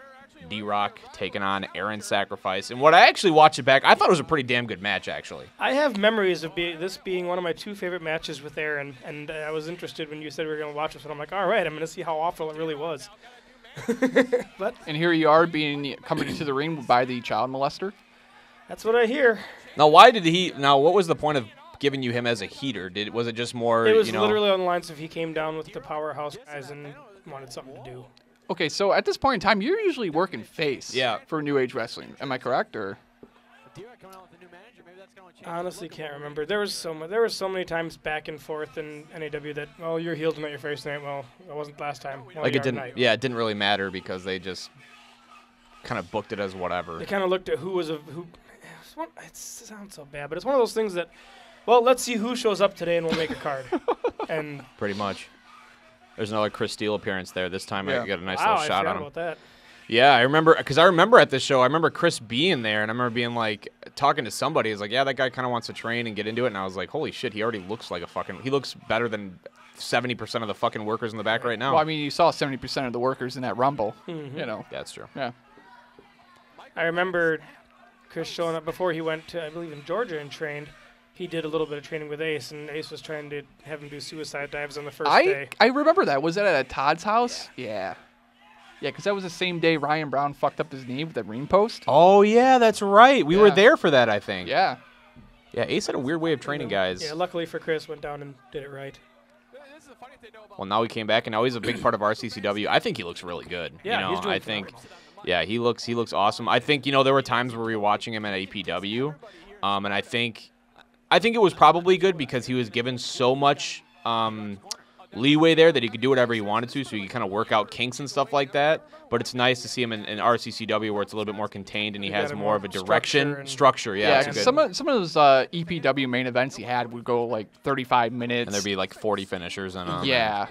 D-Roc taking on Aaron Sacrifice. And what I actually watched it back, I thought it was a pretty damn good match, actually. I have memories of this being one of my 2 favorite matches with Aaron, and I was interested when you said we were going to watch this, and I'm like, all right, I'm going to see how awful it really was. And here you are coming to the ring by the child molester. That's what I hear. Now, what was the point of giving you him as a heater? Was it just more, It was literally on the lines of he came down with the powerhouse guys and wanted something to do. Okay, so at this point in time, you're usually working face for New Age Wrestling. Am I correct, or? Honestly, can't remember. There was so many times back and forth in NAW that, well, you're heel tonight, your face tonight. Well, it wasn't last time. Well, it didn't. Yeah, it didn't really matter because they just kind of booked it as whatever. They kind of looked at who. It sounds so bad, but it's one of those things that, well, let's see who shows up today and we'll make a card. And pretty much. There's another Chris Steele appearance there. This time I got a nice little shot on him. About that. Yeah, I remember at this show, I remember Chris being there, and I remember being talking to somebody. He's like, yeah, that guy kind of wants to train and get into it. And I was like, holy shit, he already looks like he looks better than 70% of the fucking workers in the back right now. Well, I mean, you saw 70% of the workers in that Rumble. Mm-hmm. Yeah, that's true. Yeah. I remember Chris showing up before he went to, I believe, in Georgia and trained. He did a little bit of training with Ace, and Ace was trying to have him do suicide dives on the first day. I remember that. Was that at Todd's house? Yeah. Yeah, because that was the same day Ryan Brown fucked up his knee with that ring post. Oh, yeah, that's right. We were there for that, I think. Yeah. Yeah, Ace had a weird way of training guys. Yeah, luckily for Chris, went down and did it right. Well, now he came back, and now he's a big part of RCCW. I think he looks really good. Yeah, he's doing yeah, he looks awesome. I think, there were times where we were watching him at APW, and I think it was probably good because he was given so much leeway there that he could do whatever he wanted to, so he could kind of work out kinks and stuff like that. But it's nice to see him in RCCW where it's a little bit more contained and he has more of a direction, structure. Yeah, because some of those EPW main events he had would go like 35 minutes, and there'd be like 40 finishers in them. Yeah.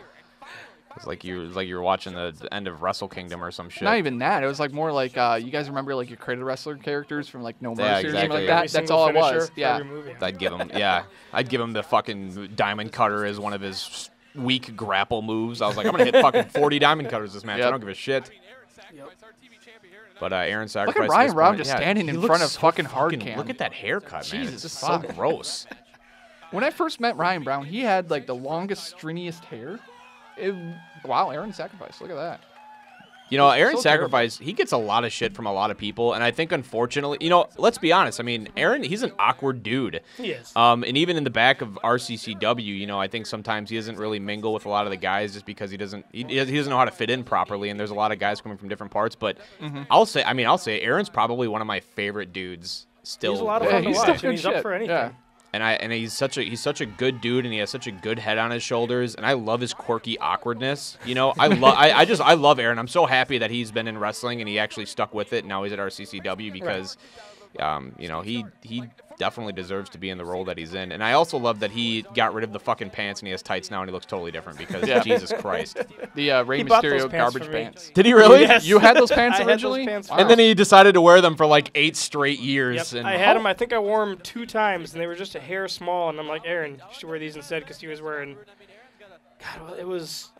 It's like you were watching the end of Wrestle Kingdom or some shit. Not even that. It was like more like you guys remember like your Creative Wrestler characters from like No Mercy or something like that. That's all it was. Yeah. I'd give him the fucking diamond cutter as one of his weak grapple moves. I was like, I'm gonna hit fucking 40 diamond cutters this match. I don't give a shit. Yep. But Aaron Sacrifice. Look at Ryan Brown just standing in front of fucking hard cam. Look at that haircut, man. Jesus, it's just so gross. When I first met Ryan Brown, he had like the longest, stringiest hair. Wow, Aaron Sacrifice. Look at that. Aaron Sacrifice, he gets a lot of shit from a lot of people, and I think, unfortunately, let's be honest. I mean, Aaron, he's an awkward dude. He is. And even in the back of RCCW, I think sometimes he doesn't really mingle with a lot of the guys just because he doesn't know how to fit in properly, and there's a lot of guys coming from different parts. But I'll say Aaron's probably one of my favorite dudes still. He's a lot of fun to watch, and he's up for anything. Yeah. And he's such a good dude, and he has such a good head on his shoulders, and I love his quirky awkwardness. I love Aaron. I'm so happy that he's been in wrestling and he actually stuck with it. And now he's at RCCW because, he definitely deserves to be in the role that he's in. And I also love that he got rid of the fucking pants and he has tights now and he looks totally different because Jesus Christ. The Rey Mysterio garbage pants. Did he really? Yes. You had those pants originally? And then he decided to wear them for like 8 straight years. Yep. And I had them. I think I wore them 2 times and they were just a hair small. And I'm like, Aaron, you should wear these instead because he was wearing. God, it was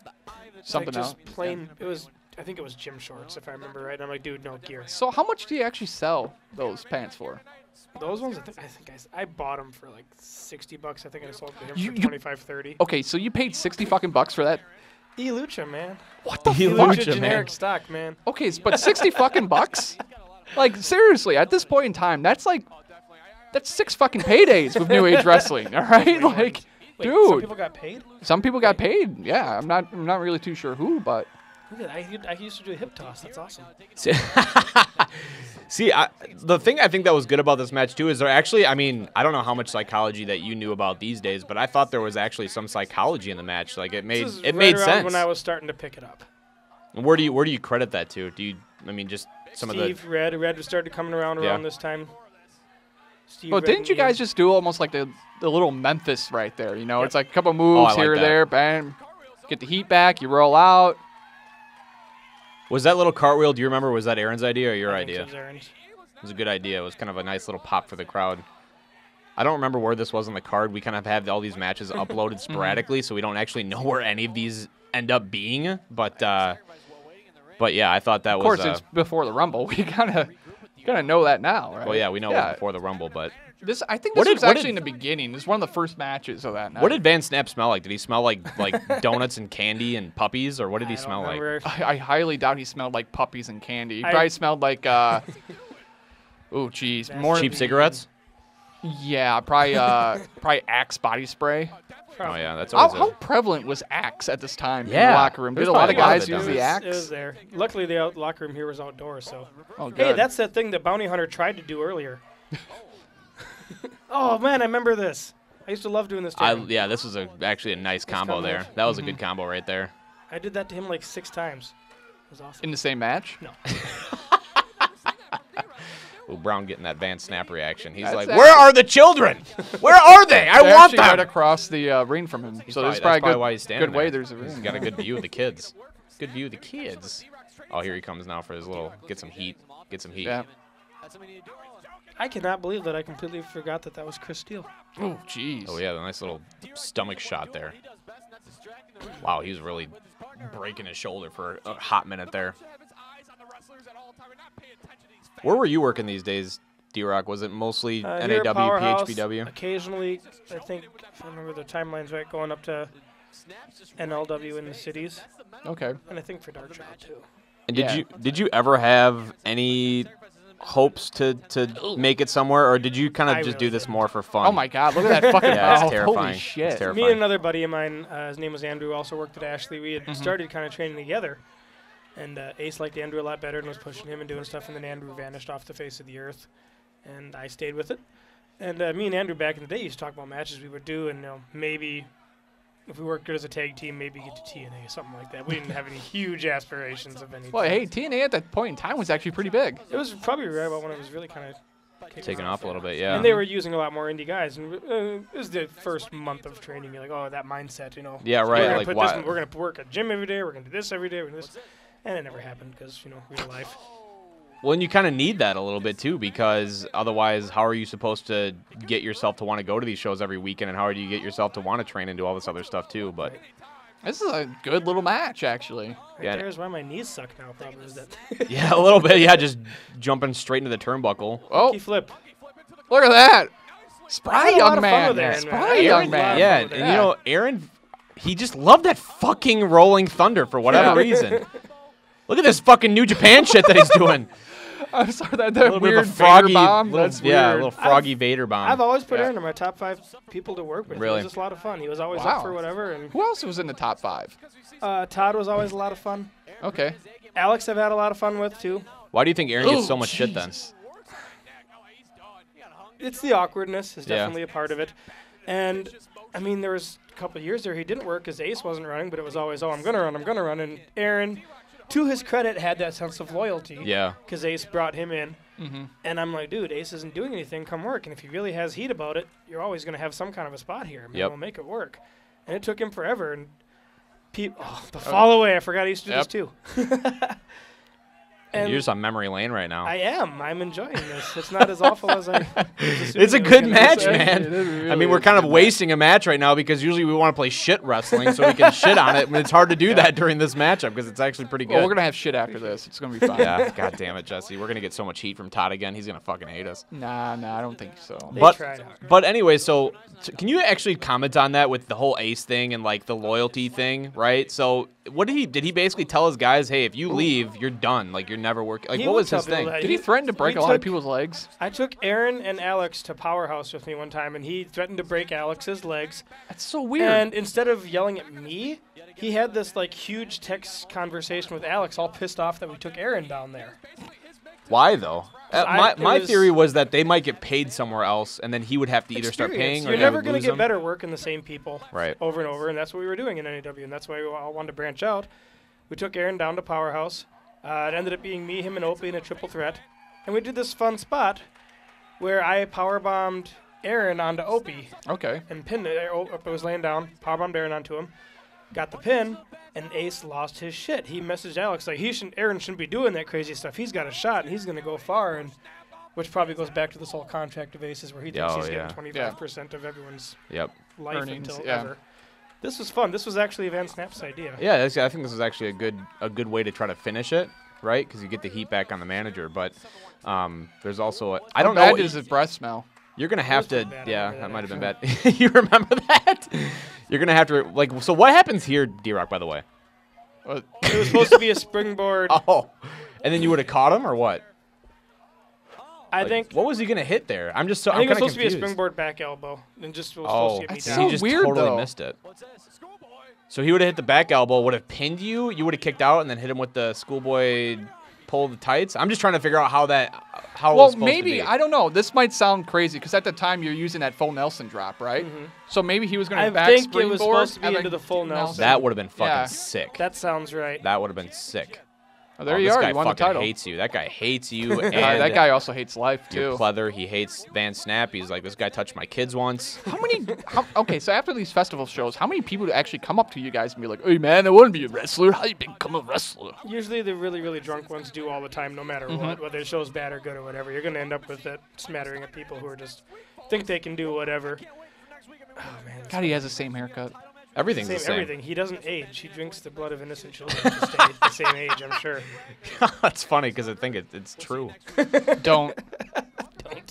something like just else. Plain. It was. I think it was gym shorts, if I remember right. And I'm like, dude, no gear. So how much do you actually sell those pants for? Those ones, I think I bought them for like $60. I think I sold them to him for 25, 30. Okay, so you paid 60 fucking bucks for that? E-Lucha, man. What the fuck? E-Lucha generic stock, man. Okay, but 60 fucking bucks? Like, seriously, at this point in time, that's 6 fucking paydays with New Age Wrestling, all right? Like, Wait, dude. Some people got paid? Some people got paid, yeah. I'm not really too sure who, but. Look at that. I used to do a hip toss. That's awesome. See, the thing I think that was good about this match, too, is there actually, I don't know how much psychology that you knew about these days, but I thought there was actually some psychology in the match. Like, it made sense. When I was starting to pick it up. And where do you credit that to? Just some of the... Steve, Red started coming around this time. Well, didn't you guys just do almost like the little Memphis right there? It's like a couple moves here or there, bam. Get the heat back, you roll out. Was that little cartwheel, do you remember, was that Aaron's idea or your idea? It was Aaron's. It was a good idea. It was kind of a nice little pop for the crowd. I don't remember where this was on the card. We kind of have all these matches uploaded sporadically, so we don't actually know where any of these end up being. But yeah, I thought that was... Of course, it's before the Rumble. We kind of know that now, right? Well, yeah, we know it was before the Rumble, but... I think this was actually in the beginning. This is one of the first matches of that night. What did Van Snap smell like? Did he smell like donuts and candy and puppies, or what did he smell like? I highly doubt he smelled like puppies and candy. He probably smelled like, oh, geez. More cheap cigarettes? Yeah, probably Axe body spray. Oh, yeah, that's always How prevalent was Axe at this time in the locker room? Did a lot of guys use the Axe? It was there. Luckily, the locker room here was outdoors, so. Oh, good. Hey, that's that thing that Bounty Hunter tried to do earlier. Oh, man, I remember this. I used to love doing this to him. Yeah, this was actually a nice combo there. That was a good combo right there. I did that to him like 6 times. It was awesome. In the same match? No. Ooh, Brown getting that Van Snap reaction. He's That's like, where are the children? Where are they? I want them. Right across the ring from him. So that's probably why he's standing good way there's a ring. He's got a good view of the kids. Good view of the kids. Oh, here he comes now for his little get some heat. Get some heat. Yeah. I cannot believe that I completely forgot that was Chris Steele. Oh, jeez. Oh, yeah, the nice little stomach shot there. Wow, he was really breaking his shoulder for a hot minute there. Where were you working these days, D-Roc? Was it mostly NAW, PHPW? Occasionally, I think, if I remember the timelines right, going up to NLW in the cities. Okay. And I think for Dark Shot, too. And did you ever have any hopes to make it somewhere, or did you kind of just do this more for fun? Oh my God, look at that fucking mouth. It's terrifying. Holy shit. It's terrifying. Me and another buddy of mine, his name was Andrew, also worked at Ashley. We had started kind of training together, and Ace liked Andrew a lot better and was pushing him and doing stuff, and then Andrew vanished off the face of the earth, and I stayed with it. And me and Andrew back in the day used to talk about matches we would do, and maybe if we worked good as a tag team, maybe get to TNA, something like that. We didn't have any huge aspirations of anything. Well, hey, TNA at that point in time was actually pretty big. It was probably right about when it was really kind of taking off a little bit, yeah. And they were using a lot more indie guys, and it was the first month of training. You're like, oh, that mindset, Yeah, right. We're gonna work at gym every day. We're gonna do this every day. We're gonna do this, and it never happened because real life. Well, and you kind of need that a little bit, too, because otherwise, how are you supposed to get yourself to want to go to these shows every weekend, and how do you get yourself to want to train and do all this other stuff, too? But this is a good little match, actually. There's why my knees suck now, probably. Is that yeah, a little bit. Yeah, just jumping straight into the turnbuckle. Oh, flip. Look at that. Spry young man. Spry young man. Yeah, and Aaron, he just loved that fucking Rolling Thunder for whatever reason. Look at this fucking New Japan shit that he's doing. I'm sorry, that weird froggy Vader bomb. That's weird. Yeah, a little froggy Vader bomb. I've always put Aaron in my top 5 people to work with. Really? It was just a lot of fun. He was always up for whatever. And who else was in the top 5? Todd was always a lot of fun. Okay. Alex I've had a lot of fun with, too. Why do you think Aaron gets so much shit then? It's the awkwardness is definitely a part of it. And, there was a couple of years there he didn't work because Ace wasn't running, but it was always, I'm going to run. And Aaron, to his credit, had that sense of loyalty. Yeah. Because Ace brought him in. And I'm like, dude, Ace isn't doing anything. Come work. And if he really has heat about it, you're always going to have some kind of a spot here. We'll make it work. And it took him forever. And the fall away, I forgot he used to do this too. And you're just on memory lane right now. I am. I'm enjoying this. It's not as awful as I It's a good match, man. Really we're kind of wasting a match right now because usually we want to play shit wrestling so we can shit on it. But it's hard to do that during this matchup because it's actually pretty good. Well, we're going to have shit after this. It's going to be fun. Yeah, God damn it, Jesse. We're going to get so much heat from Todd again. He's going to fucking hate us. Nah, I don't think so. But anyway, so can you actually comment on that with the whole Ace thing and like the loyalty thing, right? So what did he basically tell his guys, hey, if you leave, you're done. Like, you're never working. Like, what was his thing? Did he threaten to break a lot of people's legs? I took Aaron and Alex to Powerhouse with me one time, and he threatened to break Alex's legs. That's so weird. And instead of yelling at me, he had this, like, huge text conversation with Alex, all pissed off that we took Aaron down there. Why, though? My theory was that they might get paid somewhere else, and then he would have to either start paying or you're never going to get better work in the same people over and over, and that's what we were doing in NAW, and that's why we all wanted to branch out. We took Aaron down to Powerhouse. It ended up being me, him, and Opie in a triple threat. And we did this fun spot where I powerbombed Aaron onto Opie. Okay. And pinned it. Opie was laying down, powerbombed Aaron onto him, got the pin, and Ace lost his shit. He messaged Alex, like, Aaron shouldn't be doing that crazy stuff. He's got a shot, and he's going to go far, and which probably goes back to this whole contract of Aces where he thinks he's getting 25% of everyone's life earnings, until ever. This was fun. This was actually Van Snap's idea. Yeah, I think this is actually a good way to try to finish it, right? Because you get the heat back on the manager. But there's also I don't know. How bad does his breath smell? You're gonna have to. Yeah, that might have been bad. You remember that? You're gonna have to So what happens here, D-Roc? By the way, it was supposed to be a springboard. Oh, and then you would have caught him or what? I think. What was he gonna hit there? I think it was supposed to be a springboard back elbow, and just was supposed to get me down. He just totally missed it. So he would have hit the back elbow, would have pinned you. You would have kicked out and then hit him with the schoolboy pull the tights. I'm just trying to figure out how it was supposed to be. I don't know. This might sound crazy because at the time you're using that full Nelson drop, right? So maybe he was going to back springboard. I think it was supposed to be into the full Nelson. That would have been fucking sick. That sounds right. That would have been sick. Oh, there you are. This you won guy the title. fucking hates you. That guy hates you. And that guy also hates life, too. Your pleather. He hates Van Snap. He's like, this guy touched my kids once. Okay, so after these festival shows, how many people actually come up to you guys and be like, hey, man, I want to be a wrestler. How you become a wrestler? Usually the really, really drunk ones do all the time, no matter what, whether the show's bad or good or whatever. You're going to end up with that smattering of people who are just think they can do whatever. Oh, man. God, he has the same haircut. Everything's the same. Everything. He doesn't age. He drinks the blood of innocent children to stay the same age, I'm sure. That's funny because I think it's true. Don't.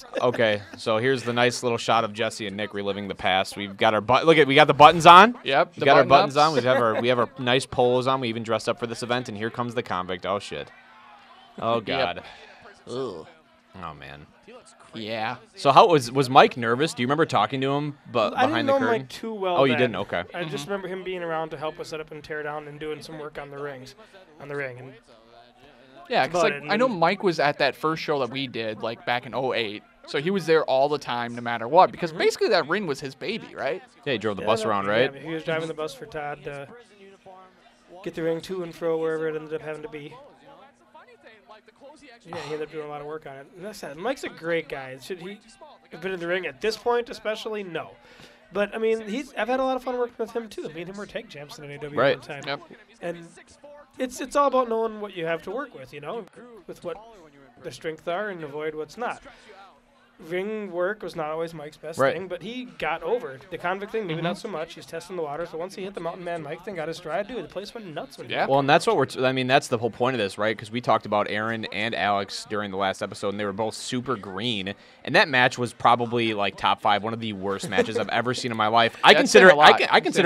it. Okay, so here's the nice little shot of Jesse and Nick reliving the past. We've got our we got the buttons on. Yep, we got our buttons on. We have our nice polos on. We even dressed up for this event, and here comes the Convict. Oh shit. Oh god. Yep. Ugh. Oh man. Yeah. So how was Mike nervous? Do you remember talking to him behind the curtain? I didn't know Mike too well. Oh, you didn't? Okay. I just remember him being around to help us set up and tear down and doing some work on the ring. And yeah, because I know Mike was at that first show that we did like back in 08. So he was there all the time, no matter what, because basically that ring was his baby, right? Yeah, he drove the bus around, right? Yeah, he was driving the bus for Todd to get the ring to and fro wherever it ended up having to be. Yeah, he ended up doing a lot of work on it. And that's that. Mike's a great guy. Should he have been in the ring at this point, especially? No. But I mean, I've had a lot of fun working with him too. Me and him were tag champs in NAW right. one time. Yep. And it's all about knowing what you have to work with, with what the strengths are and avoid what's not. Ring work was not always Mike's best thing, but he got over it. The Convict thing, maybe not so much. He's testing the water. So once he hit the Mountain Man Mike thing, got his stride, dude, the place went nuts. Well, and that's what that's the whole point of this, right? Because we talked about Aaron and Alex during the last episode, and they were both super green. And that match was probably like top 5, one of the worst matches I've ever seen in my life. I consider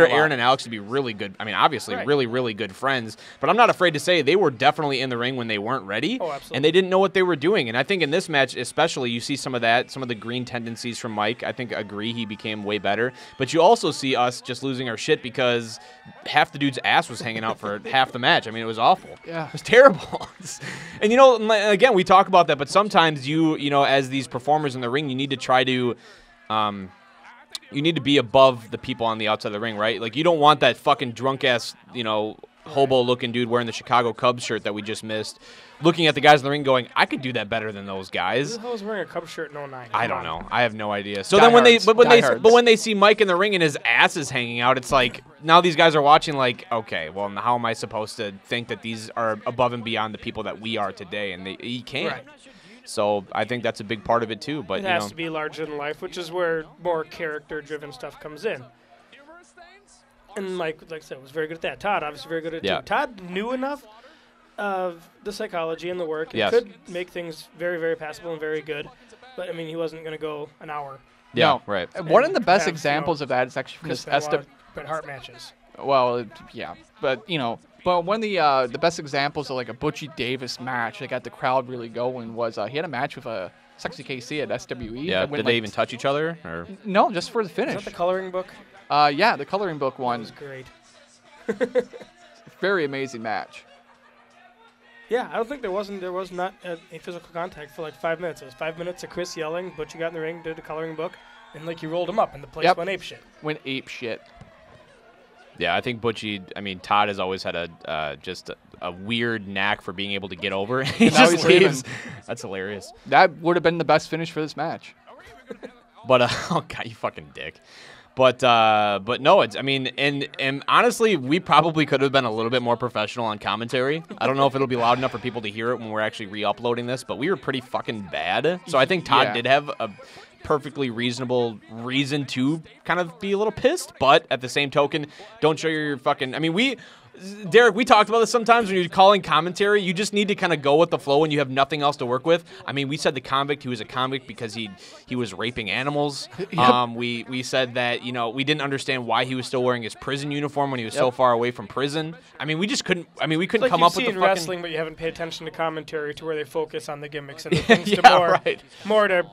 Aaron and Alex to be really good. I mean, obviously, really, really good friends. But I'm not afraid to say they were definitely in the ring when they weren't ready. Oh, absolutely. And they didn't know what they were doing. And I think in this match, especially, you see some of that, some of the green tendencies from Mike. I think he became way better. But you also see us just losing our shit because half the dude's ass was hanging out for half the match. I mean, it was awful. Yeah. It was terrible. And, again, we talk about that, but sometimes as these performers in the ring, you need to try to you need to be above the people on the outside of the ring, right? Like, you don't want that fucking drunk-ass, hobo-looking dude wearing the Chicago Cubs shirt that we just missed, looking at the guys in the ring going, I could do that better than those guys. Who the hell was wearing a Cubs shirt in 09? I don't know. I have no idea. So then when they see Mike in the ring and his ass is hanging out, it's like, now these guys are watching like, okay, well, how am I supposed to think that these are above and beyond the people that we are today? And he can't. Right. So I think that's a big part of it too. But it has to be larger than life, which is where more character-driven stuff comes in. And Mike, like I said, was very good at that. Todd, obviously, very good at it too. Todd knew enough of the psychology and the work and could make things very, very passable and very good. But I mean, he wasn't going to go an hour. Yeah, no. Right. One of the best examples of that is actually from this Bret Hart matches. Well, yeah, but But one of the best examples of like a Butchie Davis match that got the crowd really going was he had a match with a Sexy KC at SWE. Yeah, did they even touch each other? Or? No, just for the finish. Is that the coloring book? Yeah, the coloring book one. That was great. Very amazing match. Yeah, I don't think there was not a physical contact for like 5 minutes. It was 5 minutes of Chris yelling. Butchie got in the ring, did the coloring book, and like you rolled him up, and the place went ape shit. Went ape shit. Yeah, I think Butchie. I mean, Todd has always had just a weird knack for being able to get over. He just leaves. That's hilarious. That would have been the best finish for this match. But oh god, you fucking dick. But no, it's. I mean, and honestly, we probably could have been a little bit more professional on commentary. I don't know if it'll be loud enough for people to hear it when we're actually re-uploading this, but we were pretty fucking bad. So I think Todd did have a perfectly reasonable reason to kind of be a little pissed, but at the same token, don't show your fucking. I mean, Derek, we talked about this sometimes when you're calling commentary. You just need to kind of go with the flow when you have nothing else to work with. I mean, we said the convict, he was a convict because he was raping animals. Yep. We said that, we didn't understand why he was still wearing his prison uniform when he was so far away from prison. I mean, we just couldn't. I mean, we couldn't come up with the fucking wrestling, but you haven't paid attention to commentary to where they focus on the gimmicks and the things to more to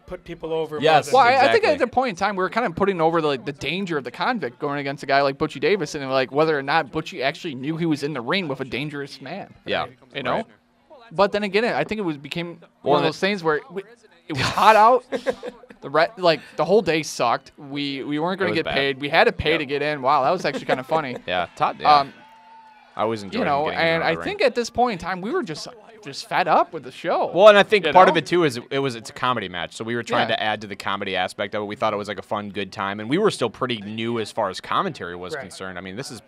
put people over. Yes, well, I think at the point in time we were kind of putting over the danger of the convict going against a guy like Butchie Davis, and like whether or not Butchie actually knew he was in the ring with a dangerous man. Yeah, Right. But then again, I think it became one of those things where it was hot out. The whole day sucked. We weren't going to get paid. We had to pay to get in. Wow, that was actually kind of funny. Yeah, Todd. Yeah. I always enjoyed and I think at this point in time we were just fed up with the show. Well, and I think part of it too is it's a comedy match, so we were trying to add to the comedy aspect of it. We thought it was like a fun, good time, and we were still pretty new as far as commentary was concerned. I mean, this is,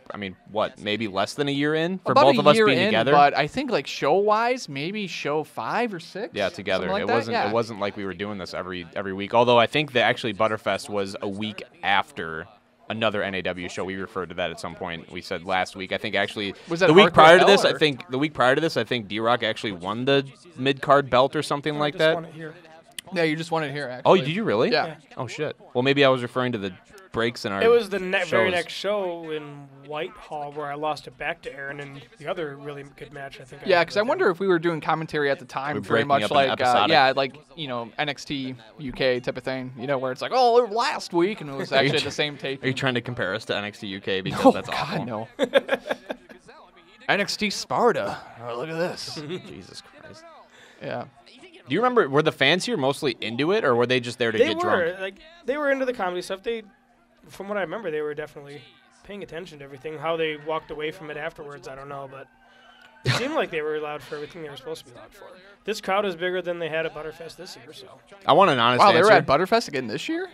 what, maybe less than a year in for both of us being together. But I think like show wise, maybe show 5 or 6. Yeah, together. Like it wasn't like we were doing this every week. Although I think that actually Butterfest was a week after another NAW show. We referred to that at some point. We said last week. I think actually the week prior to this, I think D-Roc actually won the mid-card belt or something like that. Won it here. Yeah, you just wanted here, actually. Oh, did you really? Yeah. Oh, shit. Well, maybe I was referring to the breaks in our It was the shows. very next show in Whitehall where I lost it back to Aaron, and the other really good match, I think. Yeah, because I wonder if we were doing commentary at the time, very much like, like, you know, NXT UK type of thing, you know, where it's like, oh, last week, and it was actually the same tape. Are you trying to compare us to NXT UK because that's awful? God, no. NXT Sparta. Oh, look at this. Jesus Christ. Yeah. Do you remember, were the fans here mostly into it, or were they just there to get drunk? They were into the comedy stuff. From what I remember, they were definitely paying attention to everything. How they walked away from it afterwards, I don't know, but it seemed like they were loud for everything they were supposed to be loud for. This crowd is bigger than they had at Butterfest this year, so. I want an honest answer. Wow, they were at Butterfest again this year?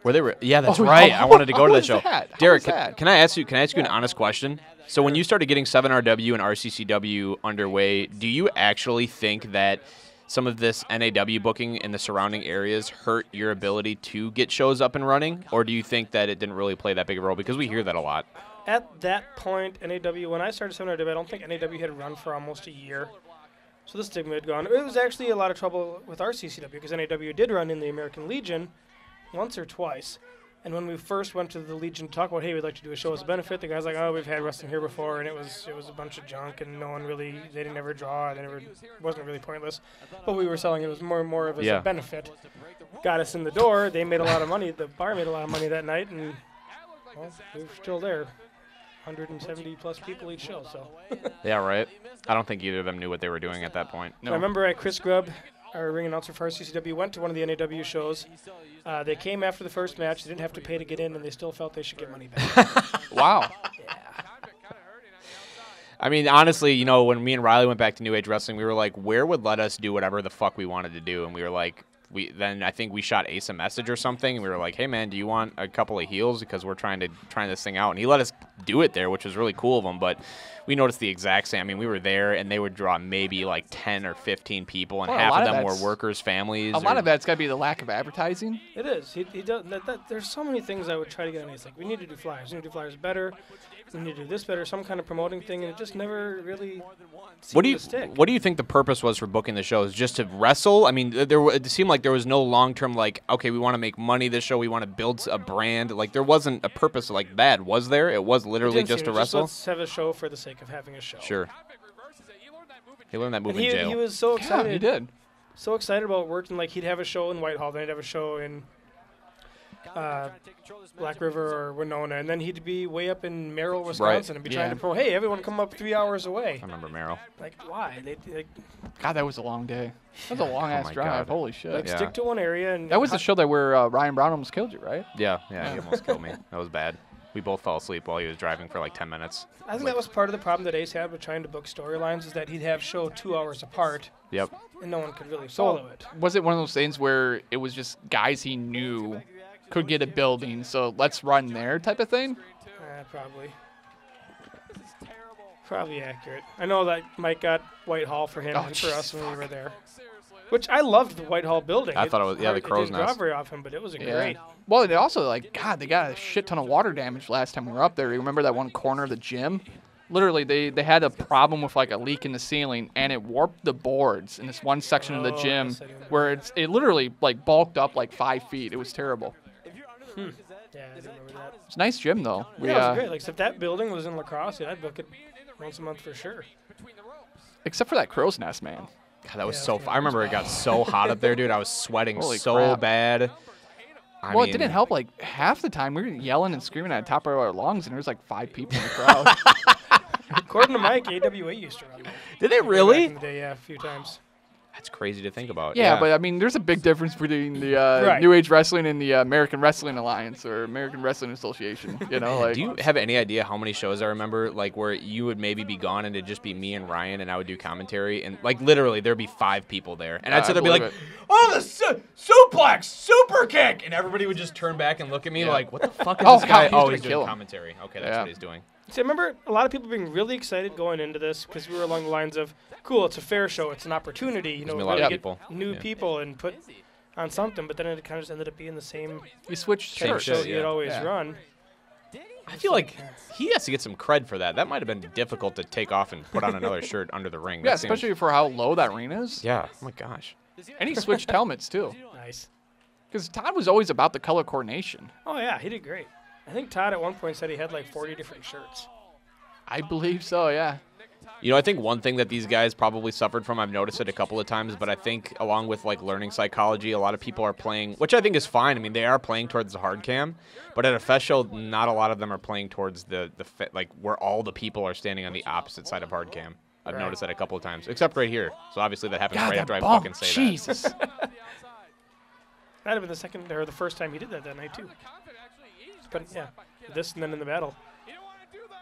Where they were? Yeah, that's right. I wanted to go to that show. Derek, can I ask you an honest question? So when you started getting 7RW and RCCW underway, do you actually think that some of this NAW booking in the surrounding areas hurt your ability to get shows up and running? Or do you think that it didn't really play that big of a role? Because we hear that a lot. At that point, NAW, when I started 7RW, I don't think NAW had run for almost a year. So the stigma had gone. It was actually a lot of trouble with RCCW because NAW did run in the American Legion once or twice. And when we first went to the Legion to talk about, hey, we'd like to do a show as a benefit, the guy's like, oh, we've had wrestling here before, and it was a bunch of junk, and no one really, they didn't ever draw, it wasn't really pointless. But we were selling it was more and more of as a benefit. Got us in the door. They made a lot of money. The bar made a lot of money that night, and well, we were still there. 170 plus people each show. So. Yeah, right. I don't think either of them knew what they were doing at that point. No. I remember at Chris Grubb, our ring announcer for RCCW, went to one of the NAW shows. They came after the first match. They didn't have to pay to get in, and they still felt they should get money back. Wow. Yeah. I mean, honestly, you know, when me and Riley went back to New Age Wrestling, we were like, where would let us do whatever the fuck we wanted to do? And we were like, then I think we shot Ace a message or something, and we were like, hey, man, do you want a couple of heels? Because we're trying this thing out. And he let us do it there, which was really cool of him. But we noticed the exact same. I mean, we were there, and they would draw maybe like 10 or 15 people, and half of them were workers' families. A lot of that's got to be the lack of advertising. It is. He does. There's so many things I would try to get on. He's like, we need to do flyers. We need to do flyers better. We need to do this better, some kind of promoting thing, and it just never really seemed to stick. What do you think the purpose was for booking the shows? Just to wrestle? I mean, it seemed like there was no long-term, like, okay, we want to make money this show, we want to build a brand. Like, there wasn't a purpose like that, was there? It was literally just to wrestle? Let's have a show for the sake of having a show. Sure. He learned that move in jail. He was so excited. Yeah, he did. So excited about working. Like, he'd have a show in Whitehall, then he'd have a show in Black River or Winona, and then he'd be way up in Merrill, Wisconsin, and be trying to hey, everyone come up 3 hours away. I remember Merrill. Like, why? God, that was a long day. That was a long-ass drive. God. Holy shit. Like, stick to one area. And that was the show that where Ryan Brown almost killed you, right? Yeah, he almost killed me. That was bad. We both fell asleep while he was driving for like 10 minutes. I think that was part of the problem that Ace had with trying to book storylines, is that he'd have show 2 hours apart. Yep. And no one could really follow it. Was it one of those things where it was just guys he knew could get a building, so let's run there type of thing? Probably. Probably accurate. I know that Mike got Whitehall for him and for us when we were there. Which I loved the Whitehall building. I thought it was, the crow's nest. It didn't draw very often, but it was great. Well, they also, like, God, they got a shit ton of water damage last time we were up there. You remember that one corner of the gym? Literally, they had a problem with, like, a leak in the ceiling, and it warped the boards in this one section of the gym where it literally, like, bulked up, like, 5 feet. It was terrible. Yeah, I didn't remember that. It's a nice gym, though. Yeah, it was great. Like, if that building was in La Crosse, I'd book it once a month for sure. Except for that crow's nest, man. God, that was so fun. I remember it got so hot up there, dude. I was sweating bad. I mean, it didn't help. Like, half the time, we were yelling and screaming at the top of our lungs, and there was, like, 5 people in the crowd. According to Mike, AWA used to run there. Did they really? Back in the day, yeah, a few times. That's crazy to think about. Yeah, but I mean, there's a big difference between the New Age Wrestling and the American Wrestling Alliance or American Wrestling Association. You know, like. Do you have any idea how many shows I remember, like, where you would maybe be gone and it'd just be me and Ryan, and I would do commentary, and like literally there'd be 5 people there, and I'd sit there and be like, "Oh, the suplex, super kick," and everybody would just turn back and look at me like, "What the fuck is this guy?" Oh, he's doing commentary. Okay, that's what he's doing. See, I remember a lot of people being really excited going into this because we were along the lines of, cool, it's a fair show, it's an opportunity, you know, really get new people and put on something, but then it kind of just ended up being the same show he had always run. I feel like he has to get some cred for that. That might have been difficult to take off and put on another shirt under the ring. Yeah, especially for how low that ring is. Yeah, oh my gosh. And he switched helmets, too. Nice. Because Todd was always about the color coordination. Oh, yeah, he did great. I think Todd at one point said he had like 40 different shirts. I believe so, yeah. You know, I think one thing that these guys probably suffered from, I've noticed it a couple of times, but I think along with like learning psychology, a lot of people are playing, which I think is fine. I mean, they are playing towards the hard cam, but at a fest show, not a lot of them are playing towards like where all the people are standing on the opposite side of hard cam. I've noticed that a couple of times, except right here. So obviously that happens right after I fucking say Jesus. that. That'd have been the second or the first time he did that night too. But yeah, this and then in the battle,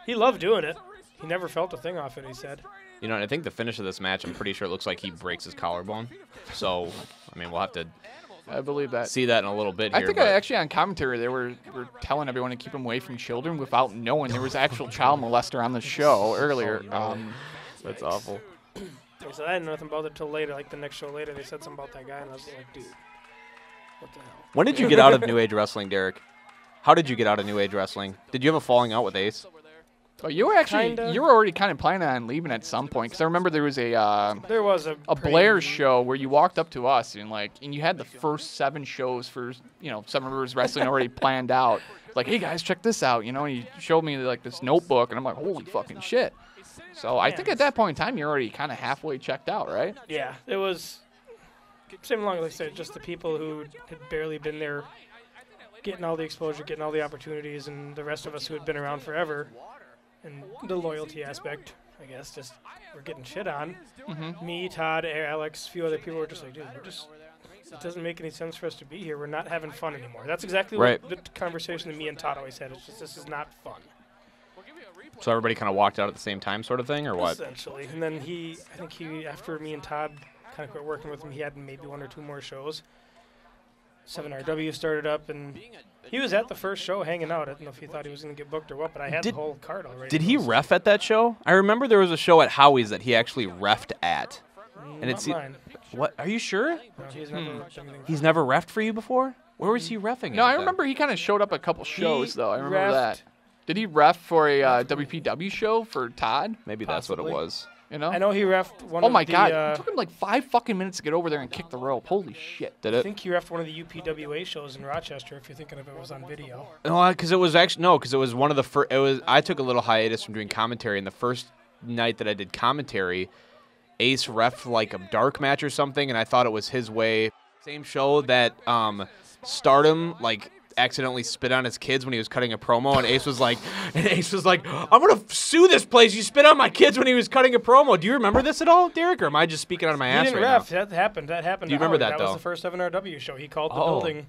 he loved doing it. He never felt a thing off it. He said. You know, and I think the finish of this match, I'm pretty sure it looks like he breaks his collarbone. So, I mean, we'll have to. I believe that. See that in a little bit here. I think actually on commentary they were telling everyone to keep him away from children without knowing there was actual child molester on the show earlier. That's awful. So I didn't know nothing about it until later, like the next show later. They said something about that guy, and I was like, dude, what the hell? When did you get out of New Age Wrestling, Derek? How did you get out of New Age Wrestling? Did you have a falling out with Ace? Oh, you were actually you were already kind of planning on leaving at some point, because I remember there was a Blair show where you walked up to us and you had the first 7 shows for Seven Rivers Wrestling already planned out. Like, hey guys, check this out, and you showed me like this notebook, and I'm like, holy fucking shit. So I think at that point in time you're already kind of halfway checked out, right? Yeah, it was same along, like I said, just the people who had barely been there, getting all the exposure, getting all the opportunities, and the rest of us who had been around forever. And the loyalty aspect, I guess, just we're getting shit on. Me, Todd, Alex, a few other people were just like, dude, it doesn't make any sense for us to be here. We're not having fun anymore. That's exactly what the conversation that me and Todd always had. It's just, this is not fun. So everybody kind of walked out at the same time sort of thing, or what? Essentially. And then I think after me and Todd kind of quit working with him, he had maybe 1 or 2 more shows. 7RW started up, and he was at the first show hanging out. I don't know if he thought he was going to get booked or what, but I had the whole card already. Did he ref at that show? I remember there was a show at Howie's that he actually refed at. And it's mine. What? Are you sure? No, he's never refed anything. He's never refed for you before? Where was he reffing? No, I remember he kind of showed up a couple shows though. I remember that. Did he ref for a WPW show for Todd? Maybe that's what it was. I know he refed one. Oh my God! It took him like 5 fucking minutes to get over there and kick the rope. Holy shit! Did it? I think he refed one of the UPWA shows in Rochester. If you're thinking of it was on video. No, because it was actually because it was one of the first. It was I took a little hiatus from doing commentary, and the first night that I did commentary, Ace reffed like a dark match or something, and I thought it was his way. Same show that Stardom accidentally spit on his kids when he was cutting a promo, and Ace was like, I'm gonna sue this place. You spit on my kids when he was cutting a promo. Do you remember this at all, Derek, or am I just speaking out of my ass right now? That happened. That happened. Do you remember that though? That was the first 7RW show. He called the building,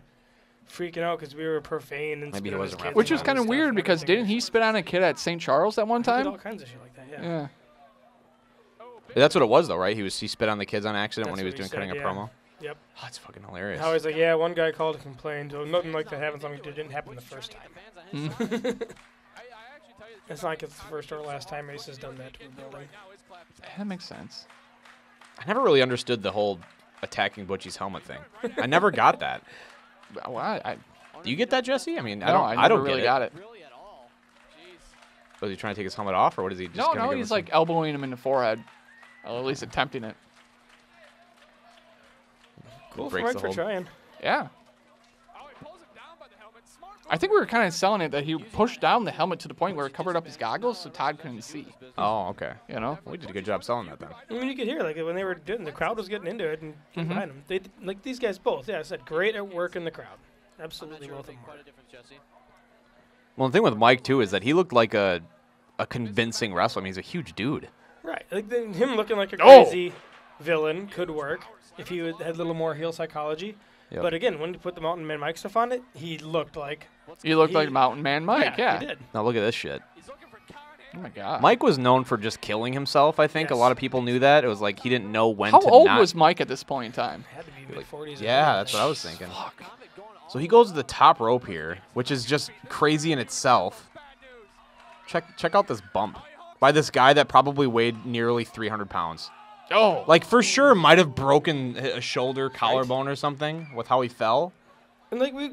freaking out because we were profane and maybe he wasn't kids, which was kind of weird because didn't he spit on a kid at St. Charles at one time? He did all kinds of shit like that. Yeah. That's what it was though, right? He spit on the kids on accident when he was cutting a promo. Yep. Oh, that's fucking hilarious. I was like, yeah, one guy called to complain. So nothing like that happened. Something that didn't happen the first time. It's not like it's the first or last time Ace has done that to a building. That makes sense. I never really understood the whole attacking Butchie's helmet thing. I never got that. Well, do you get that, Jesse? I mean, I don't really got it. Was he trying to take his helmet off, or what is he just? No, he's like elbowing him in the forehead, or at least attempting it. Cool for trying. Yeah. I think we were kind of selling it that he pushed down the helmet to the point where it covered up his goggles so Todd couldn't see. Oh, okay. We did a good job selling that then. I mean, you could hear when they were doing the crowd was getting into it and behind them. They these guys both. Yeah, I said great at work in the crowd. Absolutely both of them. Well, the thing with Mike too is that he looked like a convincing wrestler. I mean, he's a huge dude. Right. Him looking like a crazy villain could work if he had a little more heel psychology. Yep. But again, when you put the Mountain Man Mike stuff on it, he looked like... like Mountain Man Mike, yeah. He did. Now look at this shit. Oh, my God. Mike was known for just killing himself, I think. Yes. A lot of people knew that. It was like he didn't know when How to old was Mike at this point in time? Had to be mid-40s. Yeah, that's what I was thinking. Fuck. So he goes to the top rope here, which is just crazy in itself. Check out this bump by this guy that probably weighed nearly 300 pounds. Oh. For sure might have broken a shoulder, collarbone or something with how he fell. And at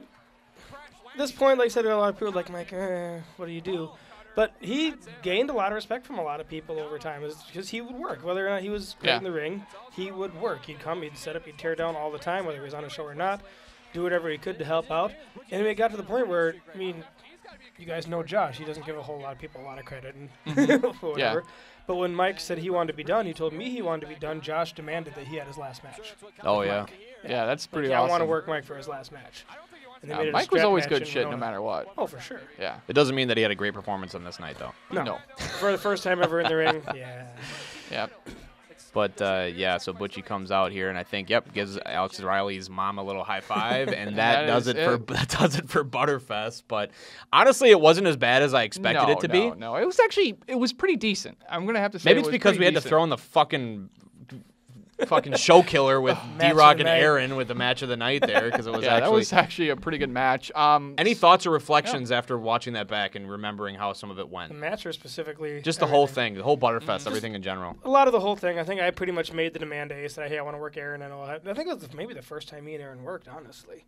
this point, like I said, a lot of people were like, Mike, what do you do? But he gained a lot of respect from a lot of people over time because he would work. Whether or not he was great in the ring, he would work. He'd come, he'd set up, he'd tear down all the time, whether he was on a show or not, do whatever he could to help out. And it got to the point where, I mean, you guys know Josh. He doesn't give a whole lot of people a lot of credit and whatever. Yeah. But when Mike said he wanted to be done, he told me he wanted to be done. Josh demanded that he had his last match. Oh, yeah. Yeah, that's pretty awesome. I want to work Mike for his last match. And Mike was always good shit no matter what. Oh, for sure. Yeah. It doesn't mean that he had a great performance on this night, though. No. For the first time ever in the ring, yeah. Yeah. But, so Butchie comes out here, and I think, gives Alex Riley's mom a little high five, and that does it for Butterfest. But honestly, it wasn't as bad as I expected it to be. No, it was pretty decent. I'm gonna have to say. Maybe it's because we had to throw in the fucking show killer with D-Roc and Aaron with the match of the night there because it was that was actually a pretty good match. Any thoughts or reflections after watching that back and remembering how some of it went? The match or specifically? Just the whole thing, the whole Butterfest, everything in general. A lot of the whole thing. I think I pretty much made the demand to Ace that, hey, I want to work Aaron and all that. I think it was maybe the first time me and Aaron worked, honestly.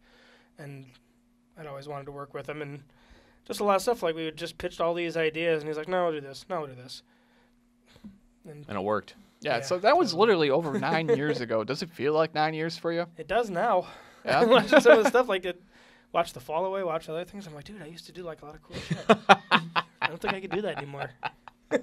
And I'd always wanted to work with him. And just a lot of stuff. Like, we would just pitched all these ideas, and he's like, no, I'll do this. No, I'll do this. And it worked. Yeah, so that was literally over 9 years ago. Does it feel like 9 years for you? It does now. Yeah. Watching some of the stuff, like watch The Fall Away, watch other things. I'm like, dude, I used to do like a lot of cool shit. I don't think I could do that anymore. I